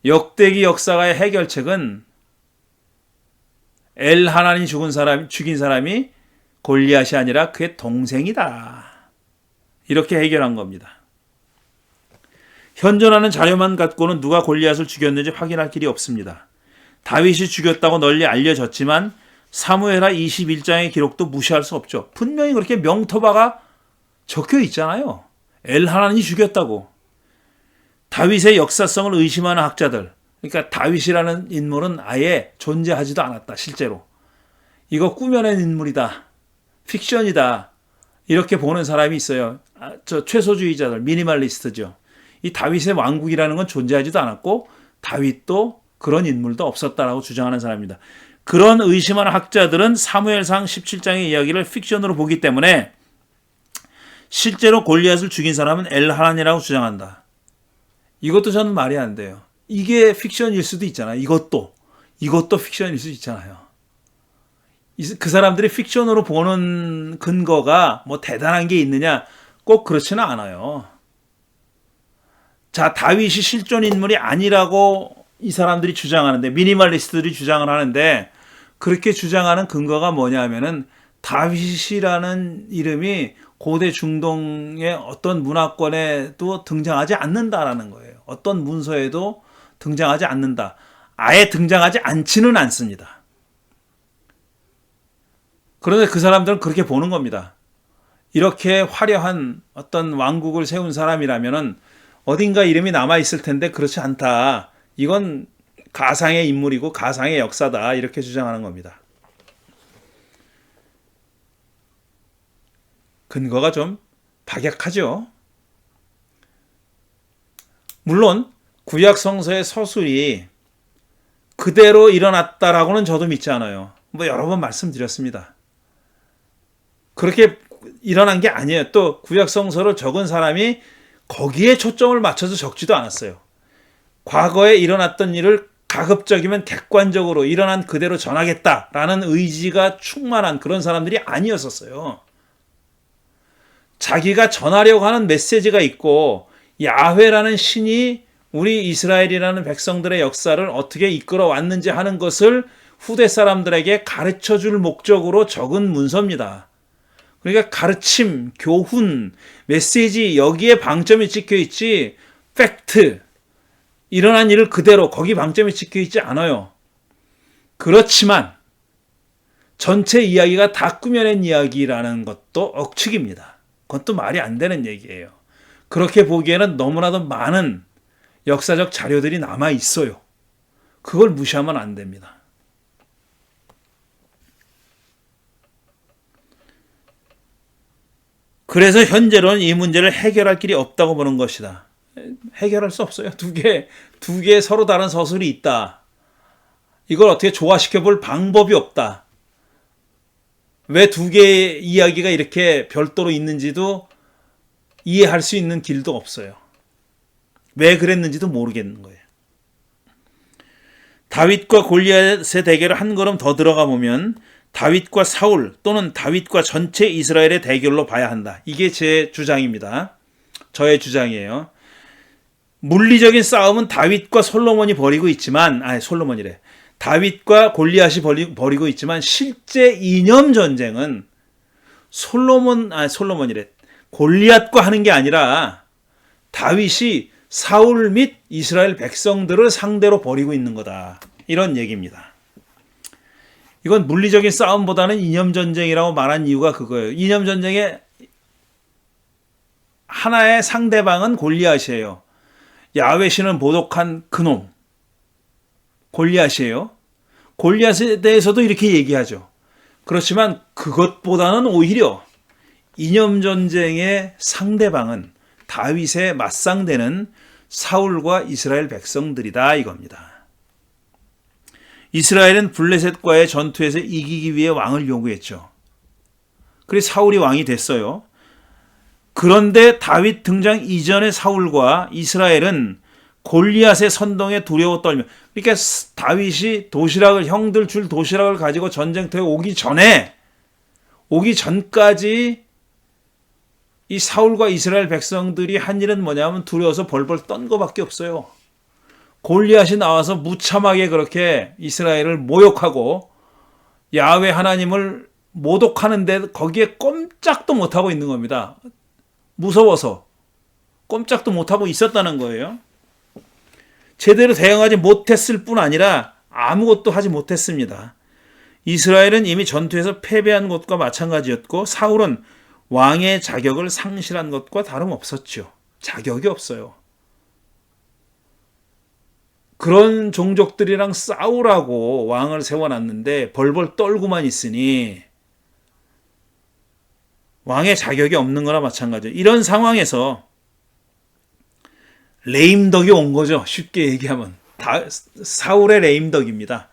역대기 역사가의 해결책은 엘하난이 죽인 사람이 골리앗이 아니라 그의 동생이다. 이렇게 해결한 겁니다. 현존하는 자료만 갖고는 누가 골리앗을 죽였는지 확인할 길이 없습니다. 다윗이 죽였다고 널리 알려졌지만 사무엘하 21장의 기록도 무시할 수 없죠. 분명히 그렇게 명토바가 적혀 있잖아요. 엘하난이 죽였다고. 다윗의 역사성을 의심하는 학자들, 그러니까 다윗이라는 인물은 아예 존재하지도 않았다. 실제로. 이거 꾸며낸 인물이다. 픽션이다. 이렇게 보는 사람이 있어요. 저 최소주의자들, 미니멀리스트죠. 이 다윗의 왕국이라는 건 존재하지도 않았고 다윗도 그런 인물도 없었다라고 주장하는 사람입니다. 그런 의심하는 학자들은 사무엘상 17장의 이야기를 픽션으로 보기 때문에 실제로 골리앗을 죽인 사람은 엘하난이라고 주장한다. 이것도 저는 말이 안 돼요. 이게 픽션일 수도 있잖아요. 이것도 픽션일 수 있잖아요. 그 사람들이 픽션으로 보는 근거가 뭐 대단한 게 있느냐? 꼭 그렇지는 않아요. 자, 다윗이 실존 인물이 아니라고 이 사람들이 주장하는데, 미니멀리스트들이 주장을 하는데, 그렇게 주장하는 근거가 뭐냐면은 다윗이라는 이름이 고대 중동의 어떤 문화권에도 등장하지 않는다라는 거예요. 어떤 문서에도 등장하지 않는다. 아예 등장하지 않지는 않습니다. 그런데 그 사람들은 그렇게 보는 겁니다. 이렇게 화려한 어떤 왕국을 세운 사람이라면은 어딘가 이름이 남아있을 텐데 그렇지 않다. 이건 가상의 인물이고 가상의 역사다. 이렇게 주장하는 겁니다. 근거가 좀 박약하죠. 물론 구약 성서의 서술이 그대로 일어났다라고는 저도 믿지 않아요. 여러 번 말씀드렸습니다. 그렇게 일어난 게 아니에요. 또 구약 성서를 적은 사람이 거기에 초점을 맞춰서 적지도 않았어요. 과거에 일어났던 일을 가급적이면 객관적으로 일어난 그대로 전하겠다라는 의지가 충만한 그런 사람들이 아니었었어요. 자기가 전하려고 하는 메시지가 있고 야훼라는 신이 우리 이스라엘이라는 백성들의 역사를 어떻게 이끌어 왔는지 하는 것을 후대 사람들에게 가르쳐 줄 목적으로 적은 문서입니다. 그러니까 가르침, 교훈, 메시지 여기에 방점이 찍혀 있지 팩트, 일어난 일을 그대로 거기 방점이 찍혀 있지 않아요. 그렇지만 전체 이야기가 다 꾸며낸 이야기라는 것도 억측입니다. 그것도 말이 안 되는 얘기예요. 그렇게 보기에는 너무나도 많은 역사적 자료들이 남아 있어요. 그걸 무시하면 안 됩니다. 그래서 현재로는 이 문제를 해결할 길이 없다고 보는 것이다. 해결할 수 없어요. 두 개 서로 다른 서술이 있다. 이걸 어떻게 조화시켜 볼 방법이 없다. 왜 두 개의 이야기가 이렇게 별도로 있는지도 이해할 수 있는 길도 없어요. 왜 그랬는지도 모르겠는 거예요. 다윗과 골리앗의 대결을 한 걸음 더 들어가 보면 다윗과 사울 또는 다윗과 전체 이스라엘의 대결로 봐야 한다. 이게 제 주장입니다. 저의 주장이에요. 물리적인 싸움은 다윗과 솔로몬이 벌이고 있지만, 다윗과 골리앗이 벌이고 있지만 실제 이념 전쟁은 골리앗과 하는 게 아니라 다윗이 사울 및 이스라엘 백성들을 상대로 벌이고 있는 거다. 이런 얘기입니다. 이건 물리적인 싸움보다는 이념 전쟁이라고 말한 이유가 그거예요. 이념 전쟁의 하나의 상대방은 골리앗이에요. 야훼 신을 모독한 그놈 골리앗이에요. 골리앗에 대해서도 이렇게 얘기하죠. 그렇지만 그것보다는 오히려 이념 전쟁의 상대방은 다윗의 맞상대는 사울과 이스라엘 백성들이다 이겁니다. 이스라엘은 블레셋과의 전투에서 이기기 위해 왕을 요구했죠. 그래서 사울이 왕이 됐어요. 그런데 다윗 등장 이전의 사울과 이스라엘은 골리앗의 선동에 두려워 떨며, 그러니까 다윗이 형들 줄 도시락을 가지고 전쟁터에 오기 전까지 이 사울과 이스라엘 백성들이 한 일은 뭐냐면 두려워서 벌벌 떤 거밖에 없어요. 골리앗이 나와서 무참하게 그렇게 이스라엘을 모욕하고 야훼 하나님을 모독하는데 거기에 꼼짝도 못하고 있는 겁니다. 무서워서 꼼짝도 못하고 있었다는 거예요. 제대로 대응하지 못했을 뿐 아니라 아무것도 하지 못했습니다. 이스라엘은 이미 전투에서 패배한 것과 마찬가지였고 사울은 왕의 자격을 상실한 것과 다름없었죠. 자격이 없어요. 그런 종족들이랑 싸우라고 왕을 세워놨는데 벌벌 떨고만 있으니 왕의 자격이 없는 거나 마찬가지예요. 이런 상황에서 레임덕이 온 거죠. 쉽게 얘기하면. 사울의 레임덕입니다.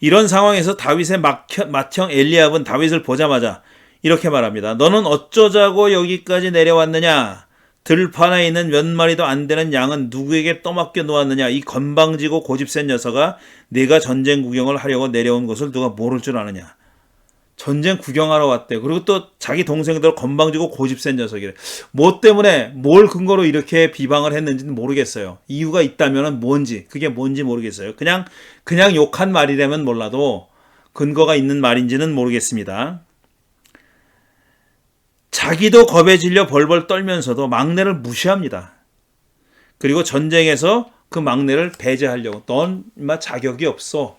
이런 상황에서 다윗의 맏형 엘리압은 다윗을 보자마자 이렇게 말합니다. 너는 어쩌자고 여기까지 내려왔느냐? 들판에 있는 몇 마리도 안 되는 양은 누구에게 떠맡겨 놓았느냐? 이 건방지고 고집센 녀석아, 네가 전쟁 구경을 하려고 내려온 것을 누가 모를 줄 아느냐? 전쟁 구경하러 왔대. 그리고 또 자기 동생들 건방지고 고집센 녀석이래. 뭐 때문에 뭘 근거로 이렇게 비방을 했는지는 모르겠어요. 이유가 있다면 그게 뭔지 모르겠어요. 그냥 욕한 말이라면 몰라도 근거가 있는 말인지는 모르겠습니다. 자기도 겁에 질려 벌벌 떨면서도 막내를 무시합니다. 그리고 전쟁에서 그 막내를 배제하려고, 넌 인마 자격이 없어.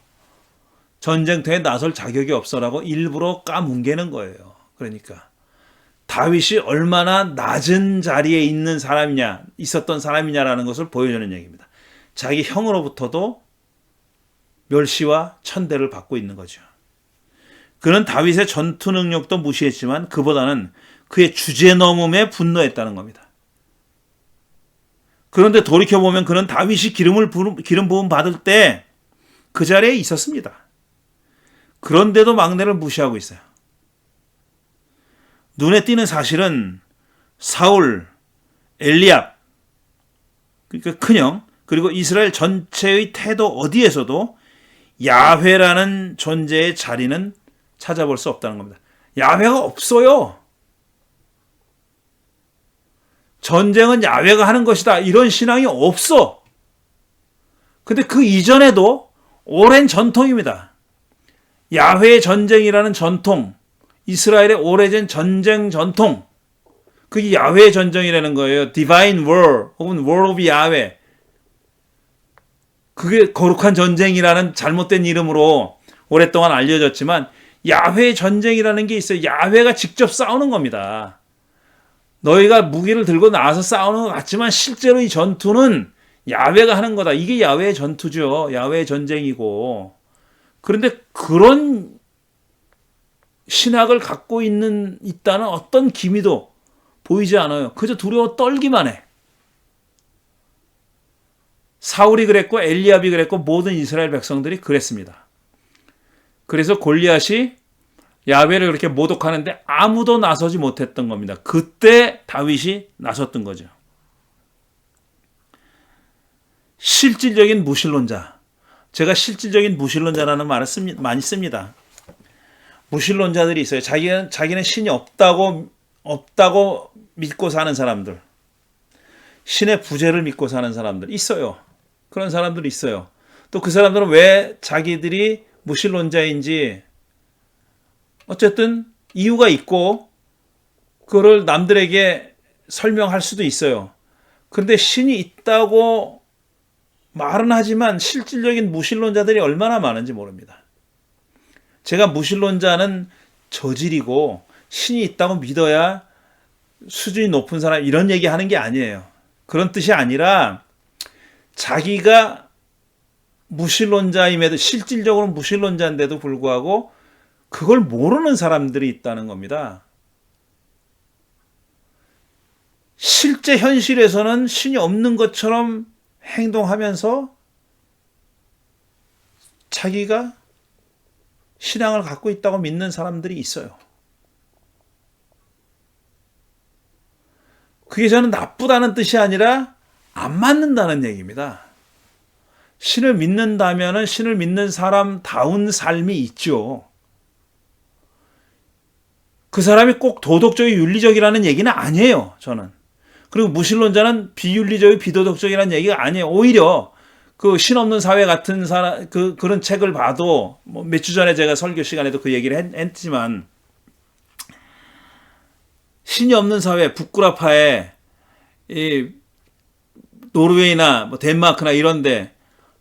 전쟁터에 나설 자격이 없어라고 일부러 까뭉개는 거예요. 그러니까 다윗이 얼마나 낮은 자리에 있었던 사람이냐라는 것을 보여주는 얘기입니다. 자기 형으로부터도 멸시와 천대를 받고 있는 거죠. 그는 다윗의 전투 능력도 무시했지만 그보다는 그의 주제넘음에 분노했다는 겁니다. 그런데 돌이켜보면 그는 다윗이 기름 부음 받을 때 그 자리에 있었습니다. 그런데도 막내를 무시하고 있어요. 눈에 띄는 사실은 사울, 엘리압, 그러니까 큰형, 그리고 이스라엘 전체의 태도 어디에서도 야훼라는 존재의 자리는 찾아볼 수 없다는 겁니다. 야훼가 없어요. 전쟁은 야훼가 하는 것이다. 이런 신앙이 없어. 근데 그 이전에도 오랜 전통입니다. 야훼의 전쟁이라는 전통, 이스라엘의 오래전 전쟁 전통, 그게 야훼의 전쟁이라는 거예요. Divine War 혹은 War of Yahweh. 그게 거룩한 전쟁이라는 잘못된 이름으로 오랫동안 알려졌지만 야훼의 전쟁이라는 게 있어요. 야훼가 직접 싸우는 겁니다. 너희가 무기를 들고 나와서 싸우는 것 같지만 실제로 이 전투는 야훼가 하는 거다. 이게 야훼의 전투죠. 야훼의 전쟁이고. 그런데 그런 신학을 갖고 있다는 어떤 기미도 보이지 않아요. 그저 두려워 떨기만 해. 사울이 그랬고 엘리압이 그랬고 모든 이스라엘 백성들이 그랬습니다. 그래서 골리앗이 야훼를 그렇게 모독하는데 아무도 나서지 못했던 겁니다. 그때 다윗이 나섰던 거죠. 실질적인 무신론자. 제가 실질적인 무신론자라는 말을 많이 씁니다. 무신론자들이 있어요. 자기는 신이 없다고 믿고 사는 사람들. 신의 부재를 믿고 사는 사람들 있어요. 그런 사람들이 있어요. 또 그 사람들은 왜 자기들이 무신론자인지 어쨌든 이유가 있고 그거를 남들에게 설명할 수도 있어요. 그런데 신이 있다고 말은 하지만 실질적인 무신론자들이 얼마나 많은지 모릅니다. 제가 무신론자는 저질이고 신이 있다고 믿어야 수준이 높은 사람 이런 얘기하는 게 아니에요. 그런 뜻이 아니라 자기가 무신론자임에도 실질적으로 무신론자인데도 불구하고 그걸 모르는 사람들이 있다는 겁니다. 실제 현실에서는 신이 없는 것처럼 행동하면서 자기가 신앙을 갖고 있다고 믿는 사람들이 있어요. 그게 저는 나쁘다는 뜻이 아니라 안 맞는다는 얘기입니다. 신을 믿는다면 신을 믿는 사람다운 삶이 있죠. 그 사람이 꼭 도덕적이 윤리적이라는 얘기는 아니에요. 저는. 그리고 무신론자는 비윤리적이 비도덕적이라는 얘기가 아니에요. 오히려 그 신없는 사회 같은 그런 책을 봐도 몇 주 전에 제가 설교 시간에도 그 얘기를 했지만 신이 없는 사회 북구라파에 이 노르웨이나 덴마크나 이런데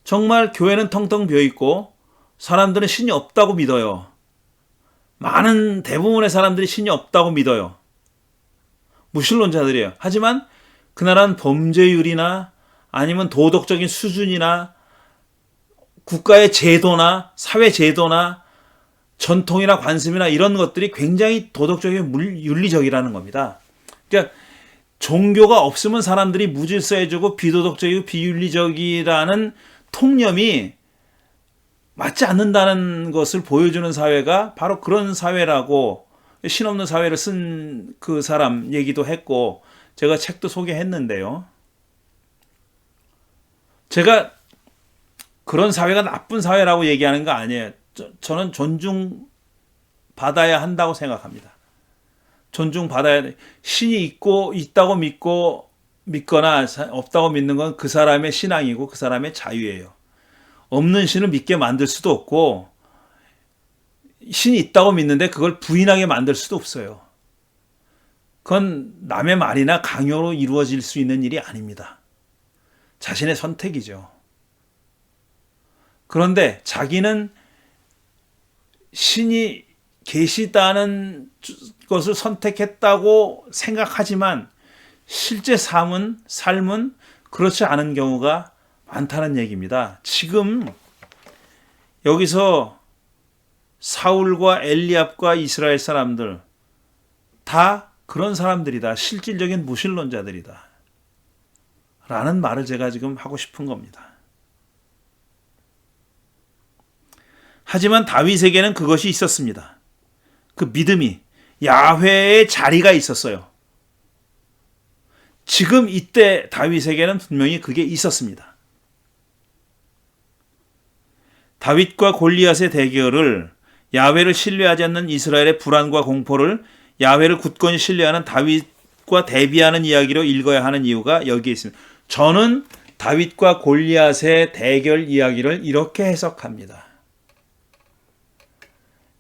정말 교회는 텅텅 비어 있고 사람들은 신이 없다고 믿어요. 많은 대부분의 사람들이 신이 없다고 믿어요. 무신론자들이에요. 하지만 그 나라는 범죄율이나 아니면 도덕적인 수준이나 국가의 제도나 사회 제도나 전통이나 관습이나 이런 것들이 굉장히 도덕적이고 윤리적이라는 겁니다. 그러니까 종교가 없으면 사람들이 무질서해지고 비도덕적이고 비윤리적이라는 통념이 맞지 않는다는 것을 보여주는 사회가 바로 그런 사회라고 신없는 사회를 쓴 그 사람 얘기도 했고 제가 책도 소개했는데요. 제가 그런 사회가 나쁜 사회라고 얘기하는 거 아니에요. 저는 존중받아야 한다고 생각합니다. 존중받아야 돼. 신이 있다고 믿거나 없다고 믿는 건 그 사람의 신앙이고 그 사람의 자유예요. 없는 신을 믿게 만들 수도 없고 신이 있다고 믿는데 그걸 부인하게 만들 수도 없어요. 그건 남의 말이나 강요로 이루어질 수 있는 일이 아닙니다. 자신의 선택이죠. 그런데 자기는 신이 계시다는 것을 선택했다고 생각하지만 실제 삶은 그렇지 않은 경우가 많다는 얘기입니다. 지금 여기서 사울과 엘리압과 이스라엘 사람들 다 그런 사람들이다. 실질적인 무신론자들이다. 라는 말을 제가 지금 하고 싶은 겁니다. 하지만 다윗에게는 그것이 있었습니다. 그 믿음이, 야훼의 자리가 있었어요. 지금 이때 다윗에게는 분명히 그게 있었습니다. 다윗과 골리앗의 대결을, 야훼를 신뢰하지 않는 이스라엘의 불안과 공포를 야훼를 굳건히 신뢰하는 다윗과 대비하는 이야기로 읽어야 하는 이유가 여기에 있습니다. 저는 다윗과 골리앗의 대결 이야기를 이렇게 해석합니다.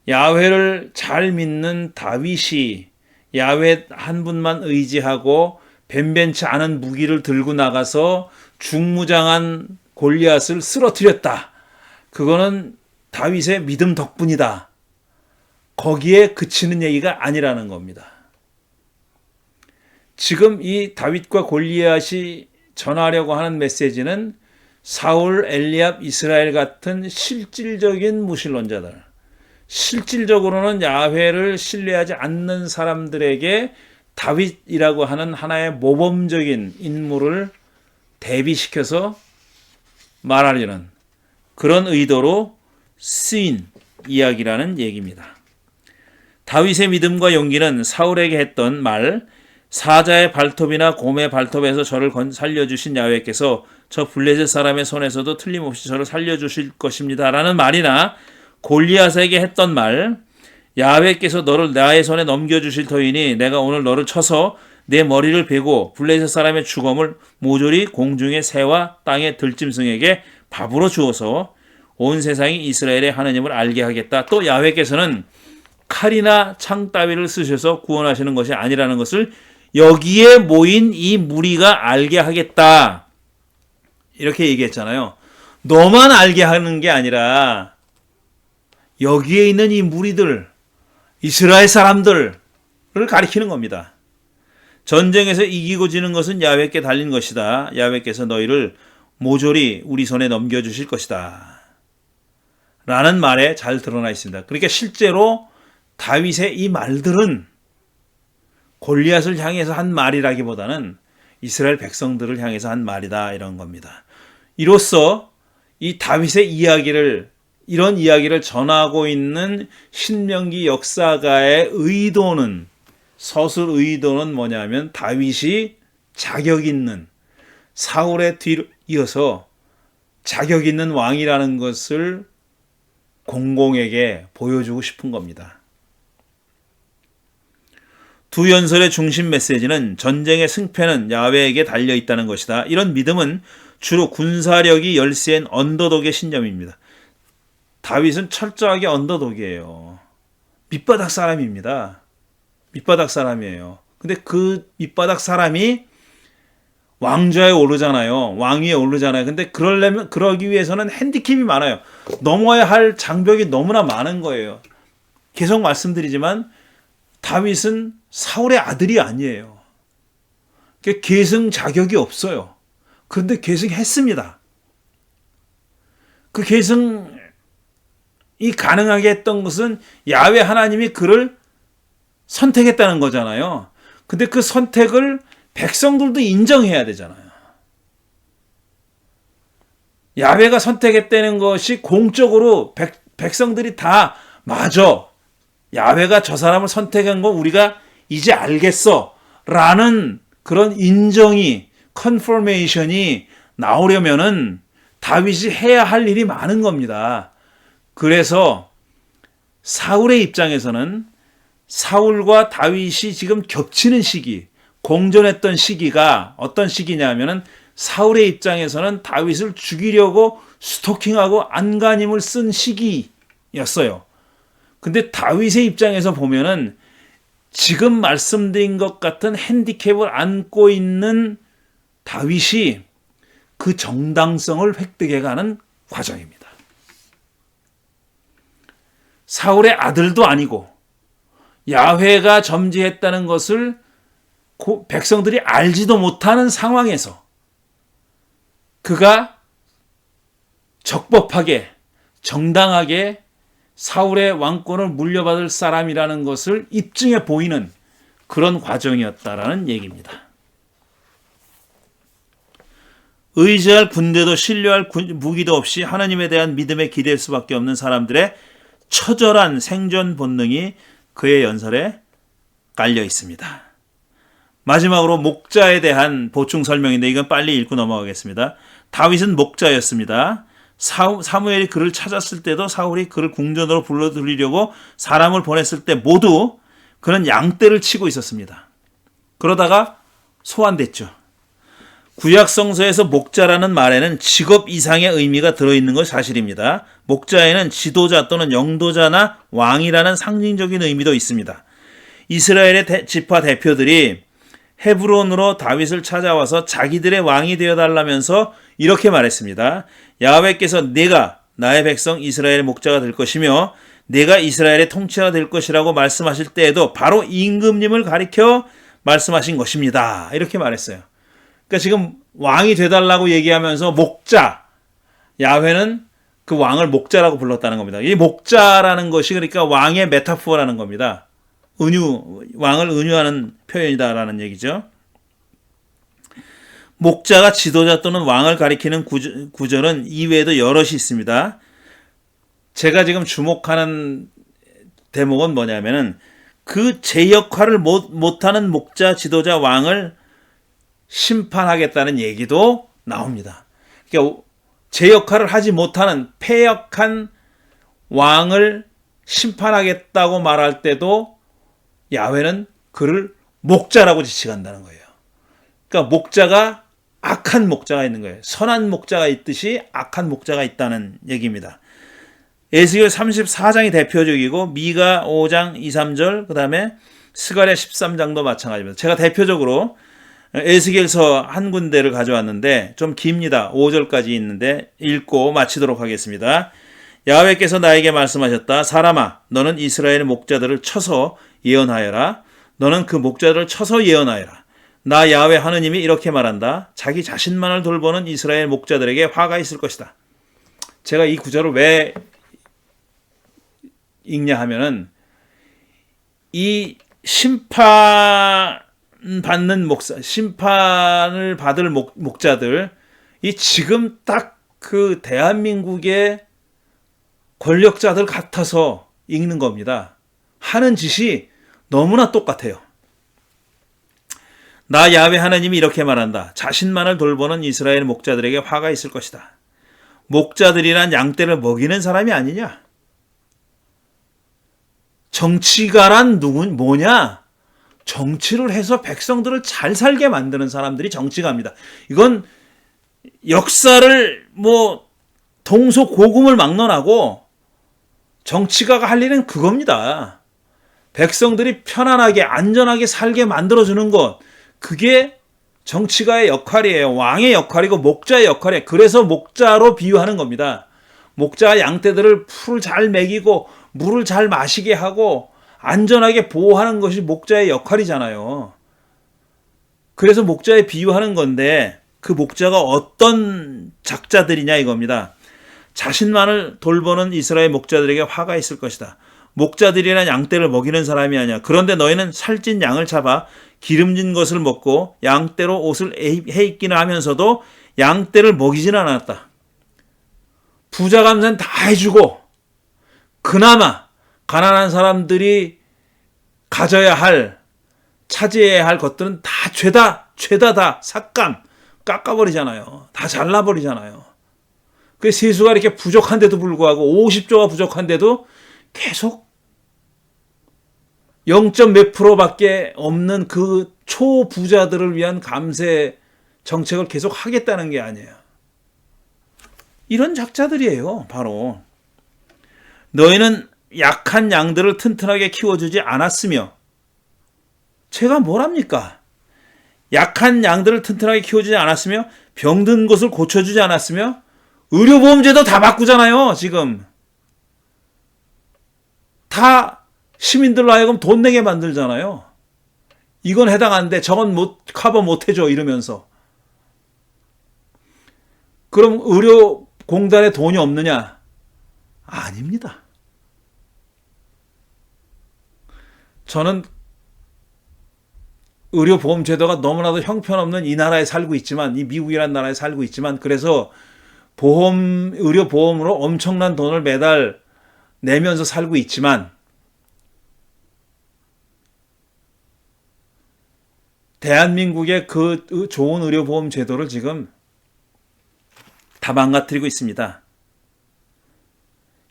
야훼를 잘 믿는 다윗이 야훼 한 분만 의지하고 변변치 않은 무기를 들고 나가서 중무장한 골리앗을 쓰러뜨렸다. 그거는 다윗의 믿음 덕분이다. 거기에 그치는 얘기가 아니라는 겁니다. 지금 이 다윗과 골리앗이 전하려고 하는 메시지는 사울, 엘리압, 이스라엘 같은 실질적인 무신론자들, 실질적으로는 야훼를 신뢰하지 않는 사람들에게 다윗이라고 하는 하나의 모범적인 인물을 대비시켜서 말하려는 그런 의도로 쓰인 이야기라는 얘기입니다. 다윗의 믿음과 용기는 사울에게 했던 말, 사자의 발톱이나 곰의 발톱에서 저를 살려주신 야훼께서 저 블레셋 사람의 손에서도 틀림없이 저를 살려주실 것입니다 라는 말이나, 골리앗에게 했던 말, 야훼께서 너를 나의 손에 넘겨주실 터이니 내가 오늘 너를 쳐서 내 머리를 베고 블레셋 사람의 주검을 모조리 공중의 새와 땅의 들짐승에게 밥으로 주어서 온 세상이 이스라엘의 하나님을 알게 하겠다. 또 야훼께서는 칼이나 창 따위를 쓰셔서 구원하시는 것이 아니라는 것을 여기에 모인 이 무리가 알게 하겠다. 이렇게 얘기했잖아요. 너만 알게 하는 게 아니라 여기에 있는 이 무리들, 이스라엘 사람들을 가리키는 겁니다. 전쟁에서 이기고 지는 것은 야훼께 달린 것이다. 야훼께서 너희를 모조리 우리 손에 넘겨주실 것이다. 라는 말에 잘 드러나 있습니다. 그러니까 실제로 다윗의 이 말들은 골리앗을 향해서 한 말이라기보다는 이스라엘 백성들을 향해서 한 말이다, 이런 겁니다. 이로써 이 다윗의 이야기를, 이런 이야기를 전하고 있는 신명기 역사가의 의도는, 서술 의도는 뭐냐면 다윗이 자격 있는, 사울의 뒤로 이어서 자격 있는 왕이라는 것을 공공에게 보여주고 싶은 겁니다. 두 연설의 중심 메시지는 전쟁의 승패는 야훼에게 달려있다는 것이다. 이런 믿음은 주로 군사력이 열세인 언더독의 신념입니다. 다윗은 철저하게 언더독이에요. 밑바닥 사람입니다. 밑바닥 사람이에요. 근데 그 밑바닥 사람이 왕좌에 오르잖아요. 왕위에 오르잖아요. 근데 그러기 위해서는 핸디캡이 많아요. 넘어야 할 장벽이 너무나 많은 거예요. 계속 말씀드리지만 다윗은 사울의 아들이 아니에요. 계승 자격이 없어요. 그런데 계승했습니다. 그 계승이 가능하게 했던 것은 야훼 하나님이 그를 선택했다는 거잖아요. 근데 그 선택을 백성들도 인정해야 되잖아요. 야훼가 선택했다는 것이 공적으로 백성들이 다 맞아. 야훼가 저 사람을 선택한 거 우리가 이제 알겠어. 라는 그런 인정이, 컨퍼메이션이 나오려면은 다윗이 해야 할 일이 많은 겁니다. 그래서 사울의 입장에서는 사울과 다윗이 지금 겹치는 시기, 공존했던 시기가 어떤 시기냐면은 사울의 입장에서는 다윗을 죽이려고 스토킹하고 안간힘을 쓴 시기였어요. 근데 다윗의 입장에서 보면은 지금 말씀드린 것 같은 핸디캡을 안고 있는 다윗이 그 정당성을 획득해가는 과정입니다. 사울의 아들도 아니고 야훼가 점지했다는 것을 백성들이 알지도 못하는 상황에서 그가 적법하게, 정당하게 사울의 왕권을 물려받을 사람이라는 것을 입증해 보이는 그런 과정이었다라는 얘기입니다. 의지할 군대도 신뢰할 무기도 없이 하나님에 대한 믿음에 기댈 수밖에 없는 사람들의 처절한 생존 본능이 그의 연설에 깔려 있습니다. 마지막으로 목자에 대한 보충 설명인데 이건 빨리 읽고 넘어가겠습니다. 다윗은 목자였습니다. 사무엘이 그를 찾았을 때도 사울이 그를 궁전으로 불러들이려고 사람을 보냈을 때 모두 그는 양떼를 치고 있었습니다. 그러다가 소환됐죠. 구약 성서에서 목자라는 말에는 직업 이상의 의미가 들어있는 것이 사실입니다. 목자에는 지도자 또는 영도자나 왕이라는 상징적인 의미도 있습니다. 이스라엘의 지파 대표들이 헤브론으로 다윗을 찾아와서 자기들의 왕이 되어달라면서 이렇게 말했습니다. 야훼께서 네가 나의 백성 이스라엘의 목자가 될 것이며 네가 이스라엘의 통치자가 될 것이라고 말씀하실 때에도 바로 임금님을 가리켜 말씀하신 것입니다. 이렇게 말했어요. 그러니까 지금 왕이 되달라고 얘기하면서 목자, 야훼는 그 왕을 목자라고 불렀다는 겁니다. 이 목자라는 것이 그러니까 왕의 메타포라는 겁니다. 왕을 은유하는 표현이다라는 얘기죠. 목자가 지도자 또는 왕을 가리키는 구절은 이외에도 여럿이 있습니다. 제가 지금 주목하는 대목은 뭐냐면은 그 제 역할을 못하는 목자, 지도자, 왕을 심판하겠다는 얘기도 나옵니다. 그러니까 제 역할을 하지 못하는 패역한 왕을 심판하겠다고 말할 때도 야훼는 그를 목자라고 지칭한다는 거예요. 그러니까 목자가 악한 목자가 있는 거예요. 선한 목자가 있듯이 악한 목자가 있다는 얘기입니다. 에스겔 34장이 대표적이고 미가 5장 2, 3절 그 다음에 스가랴 13장도 마찬가지입니다. 제가 대표적으로 에스겔서 한 군데를 가져왔는데 좀 깁니다. 5절까지 있는데 읽고 마치도록 하겠습니다. 야훼께서 나에게 말씀하셨다. 사람아, 너는 이스라엘의 목자들을 쳐서 예언하여라. 너는 그 목자들을 쳐서 예언하여라. 나 야훼 하느님이 이렇게 말한다. 자기 자신만을 돌보는 이스라엘 목자들에게 화가 있을 것이다. 제가 이 구절을 왜 읽냐 하면은 이 심판을 받을 목자들, 이 지금 딱 그 대한민국의 권력자들 같아서 읽는 겁니다. 하는 짓이 너무나 똑같아요. 나 야훼 하나님이 이렇게 말한다. 자신만을 돌보는 이스라엘 목자들에게 화가 있을 것이다. 목자들이란 양떼를 먹이는 사람이 아니냐? 정치가란 뭐냐? 정치를 해서 백성들을 잘 살게 만드는 사람들이 정치가입니다. 이건 역사를 동서고금을 막론하고 정치가가 할 일은 그겁니다. 백성들이 편안하게 안전하게 살게 만들어주는 것, 그게 정치가의 역할이에요. 왕의 역할이고 목자의 역할이에요. 그래서 목자로 비유하는 겁니다. 목자가 양떼들을 풀을 잘 먹이고 물을 잘 마시게 하고 안전하게 보호하는 것이 목자의 역할이잖아요. 그래서 목자에 비유하는 건데 그 목자가 어떤 작자들이냐 이겁니다. 자신만을 돌보는 이스라엘 목자들에게 화가 있을 것이다. 목자들이란 양떼를 먹이는 사람이 아니야. 그런데 너희는 살찐 양을 잡아 기름진 것을 먹고 양떼로 옷을 해입기는 하면서도 양떼를 먹이지는 않았다. 부자 감사는 다 해주고 그나마 가난한 사람들이 가져야 할, 차지해야 할 것들은 다 죄다 다 삭감, 깎아버리잖아요. 다 잘라버리잖아요. 그 세수가 이렇게 부족한데도 불구하고 50조가 부족한데도 계속 0. 몇 프로밖에 없는 그 초부자들을 위한 감세 정책을 계속 하겠다는 게 아니에요. 이런 작자들이에요. 바로 너희는 약한 양들을 튼튼하게 키워주지 않았으며, 제가 뭘 합니까? 약한 양들을 튼튼하게 키워주지 않았으며 병든 것을 고쳐주지 않았으며 의료보험제도 다 바꾸잖아요. 지금 다 시민들로 하여금 돈 내게 만들잖아요. 이건 해당하는데 저건 커버 못해줘 이러면서. 그럼 의료공단에 돈이 없느냐? 아닙니다. 저는 의료보험 제도가 너무나도 형편없는 이 나라에 살고 있지만, 이 미국이라는 나라에 살고 있지만, 그래서 의료보험으로 엄청난 돈을 매달 내면서 살고 있지만, 대한민국의 그 좋은 의료보험 제도를 지금 다 망가뜨리고 있습니다.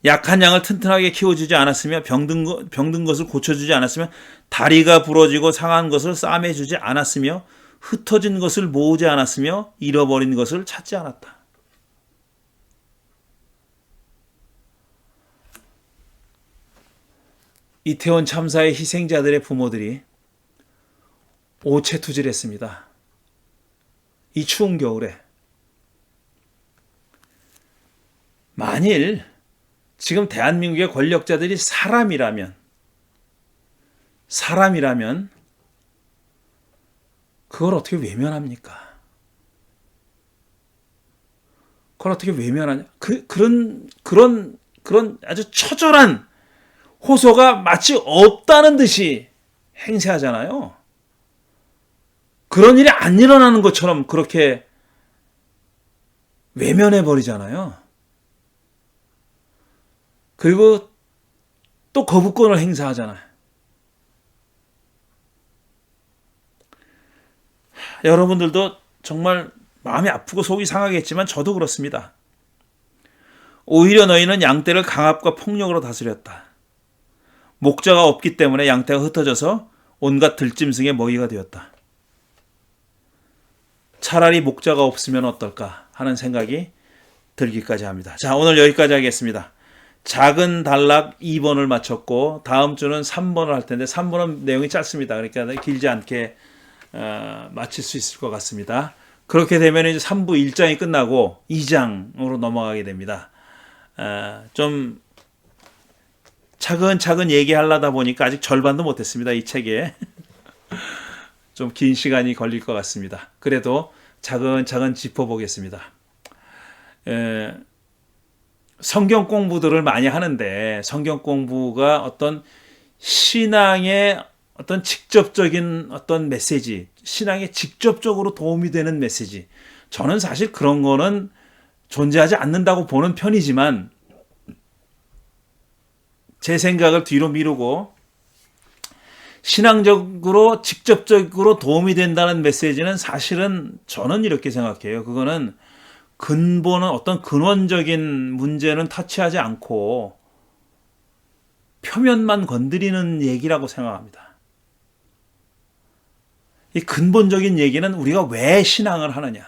약한 양을 튼튼하게 키워주지 않았으며 병든 것을 고쳐주지 않았으며 다리가 부러지고 상한 것을 싸매주지 않았으며 흩어진 것을 모으지 않았으며 잃어버린 것을 찾지 않았다. 이태원 참사의 희생자들의 부모들이 오체투질했습니다. 이 추운 겨울에. 만일 지금 대한민국의 권력자들이 사람이라면 그걸 어떻게 외면합니까? 그걸 어떻게 외면하냐? 그런 아주 처절한 호소가 마치 없다는 듯이 행세하잖아요. 그런 일이 안 일어나는 것처럼 그렇게 외면해 버리잖아요. 그리고 또 거부권을 행사하잖아요. 여러분들도 정말 마음이 아프고 속이 상하겠지만 저도 그렇습니다. 오히려 너희는 양떼를 강압과 폭력으로 다스렸다. 목자가 없기 때문에 양떼가 흩어져서 온갖 들짐승의 먹이가 되었다. 차라리 목자가 없으면 어떨까 하는 생각이 들기까지 합니다. 자, 오늘 여기까지 하겠습니다. 작은 단락 2번을 마쳤고 다음 주는 3번을 할 텐데 3번은 내용이 짧습니다. 그러니까 길지 않게 마칠 수 있을 것 같습니다. 그렇게 되면 이제 3부 1장이 끝나고 2장으로 넘어가게 됩니다. 좀 차근차근 얘기하려다 보니까 아직 절반도 못했습니다. 이 책에. 좀 긴 시간이 걸릴 것 같습니다. 그래도 차근차근 짚어보겠습니다. 성경 공부들을 많이 하는데 성경 공부가 어떤 신앙의 어떤 직접적인 어떤 메시지, 신앙에 직접적으로 도움이 되는 메시지, 저는 사실 그런 거는 존재하지 않는다고 보는 편이지만 제 생각을 뒤로 미루고 신앙적으로 직접적으로 도움이 된다는 메시지는 사실은 저는 이렇게 생각해요. 그거는 근본은 어떤 근원적인 문제는 터치하지 않고 표면만 건드리는 얘기라고 생각합니다. 이 근본적인 얘기는 우리가 왜 신앙을 하느냐,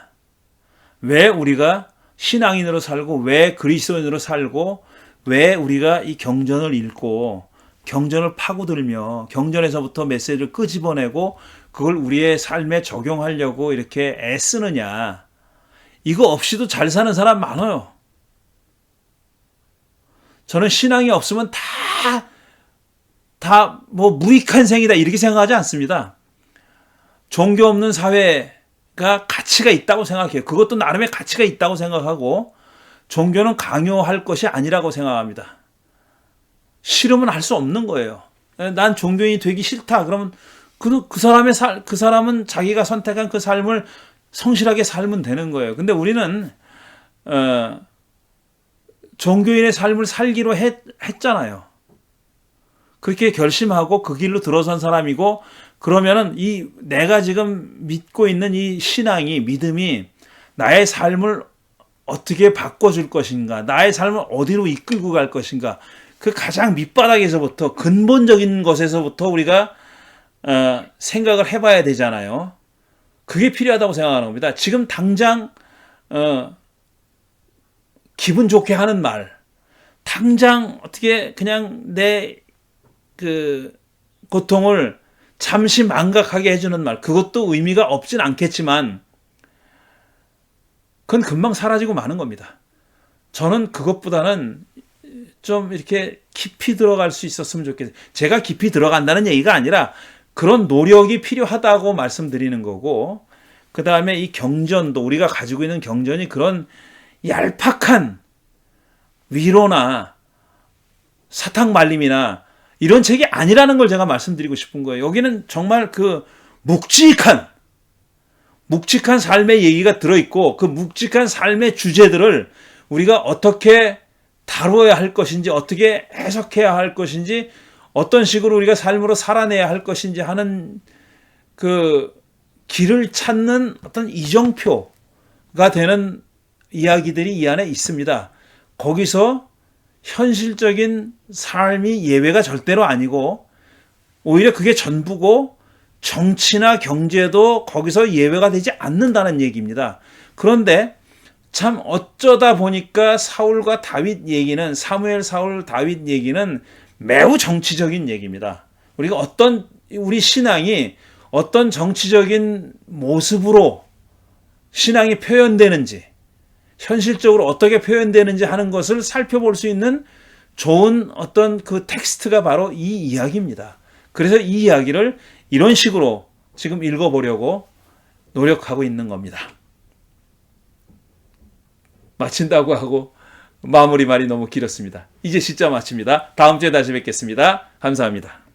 왜 우리가 신앙인으로 살고 왜 그리스도인으로 살고 왜 우리가 이 경전을 읽고 경전을 파고들며 경전에서부터 메시지를 끄집어내고 그걸 우리의 삶에 적용하려고 이렇게 애쓰느냐, 이거 없이도 잘 사는 사람 많아요. 저는 신앙이 없으면 다 무익한 생이다 이렇게 생각하지 않습니다. 종교 없는 사회가 가치가 있다고 생각해요. 그것도 나름의 가치가 있다고 생각하고 종교는 강요할 것이 아니라고 생각합니다. 싫으면 할 수 없는 거예요. 난 종교인이 되기 싫다. 그러면 그 사람은 자기가 선택한 그 삶을 성실하게 살면 되는 거예요. 근데 우리는 종교인의 삶을 살기로 했잖아요. 그렇게 결심하고 그 길로 들어선 사람이고, 그러면은 내가 지금 믿고 있는 이 신앙이, 믿음이 나의 삶을 어떻게 바꿔줄 것인가, 나의 삶을 어디로 이끌고 갈 것인가, 그 가장 밑바닥에서부터 근본적인 것에서부터 우리가 생각을 해봐야 되잖아요. 그게 필요하다고 생각하는 겁니다. 지금 당장 기분 좋게 하는 말, 당장 어떻게 그냥 내 그 고통을 잠시 망각하게 해주는 말, 그것도 의미가 없진 않겠지만 그건 금방 사라지고 마는 겁니다. 저는 그것보다는 좀 이렇게 깊이 들어갈 수 있었으면 좋겠어요. 제가 깊이 들어간다는 얘기가 아니라 그런 노력이 필요하다고 말씀드리는 거고, 그 다음에 이 경전도, 우리가 가지고 있는 경전이 그런 얄팍한 위로나 사탕 말림이나 이런 책이 아니라는 걸 제가 말씀드리고 싶은 거예요. 여기는 정말 그 묵직한 삶의 얘기가 들어있고 그 묵직한 삶의 주제들을 우리가 어떻게 다루어야 할 것인지, 어떻게 해석해야 할 것인지, 어떤 식으로 우리가 삶으로 살아내야 할 것인지 하는 그 길을 찾는 어떤 이정표가 되는 이야기들이 이 안에 있습니다. 거기서 현실적인 삶이 예외가 절대로 아니고 오히려 그게 전부고 정치나 경제도 거기서 예외가 되지 않는다는 얘기입니다. 그런데 참 어쩌다 보니까 사울과 다윗 얘기는, 사무엘, 사울, 다윗 얘기는 매우 정치적인 얘기입니다. 우리 신앙이 어떤 정치적인 모습으로 신앙이 표현되는지, 현실적으로 어떻게 표현되는지 하는 것을 살펴볼 수 있는 좋은 어떤 그 텍스트가 바로 이 이야기입니다. 그래서 이 이야기를 이런 식으로 지금 읽어보려고 노력하고 있는 겁니다. 마친다고 하고 마무리 말이 너무 길었습니다. 이제 진짜 마칩니다. 다음 주에 다시 뵙겠습니다. 감사합니다.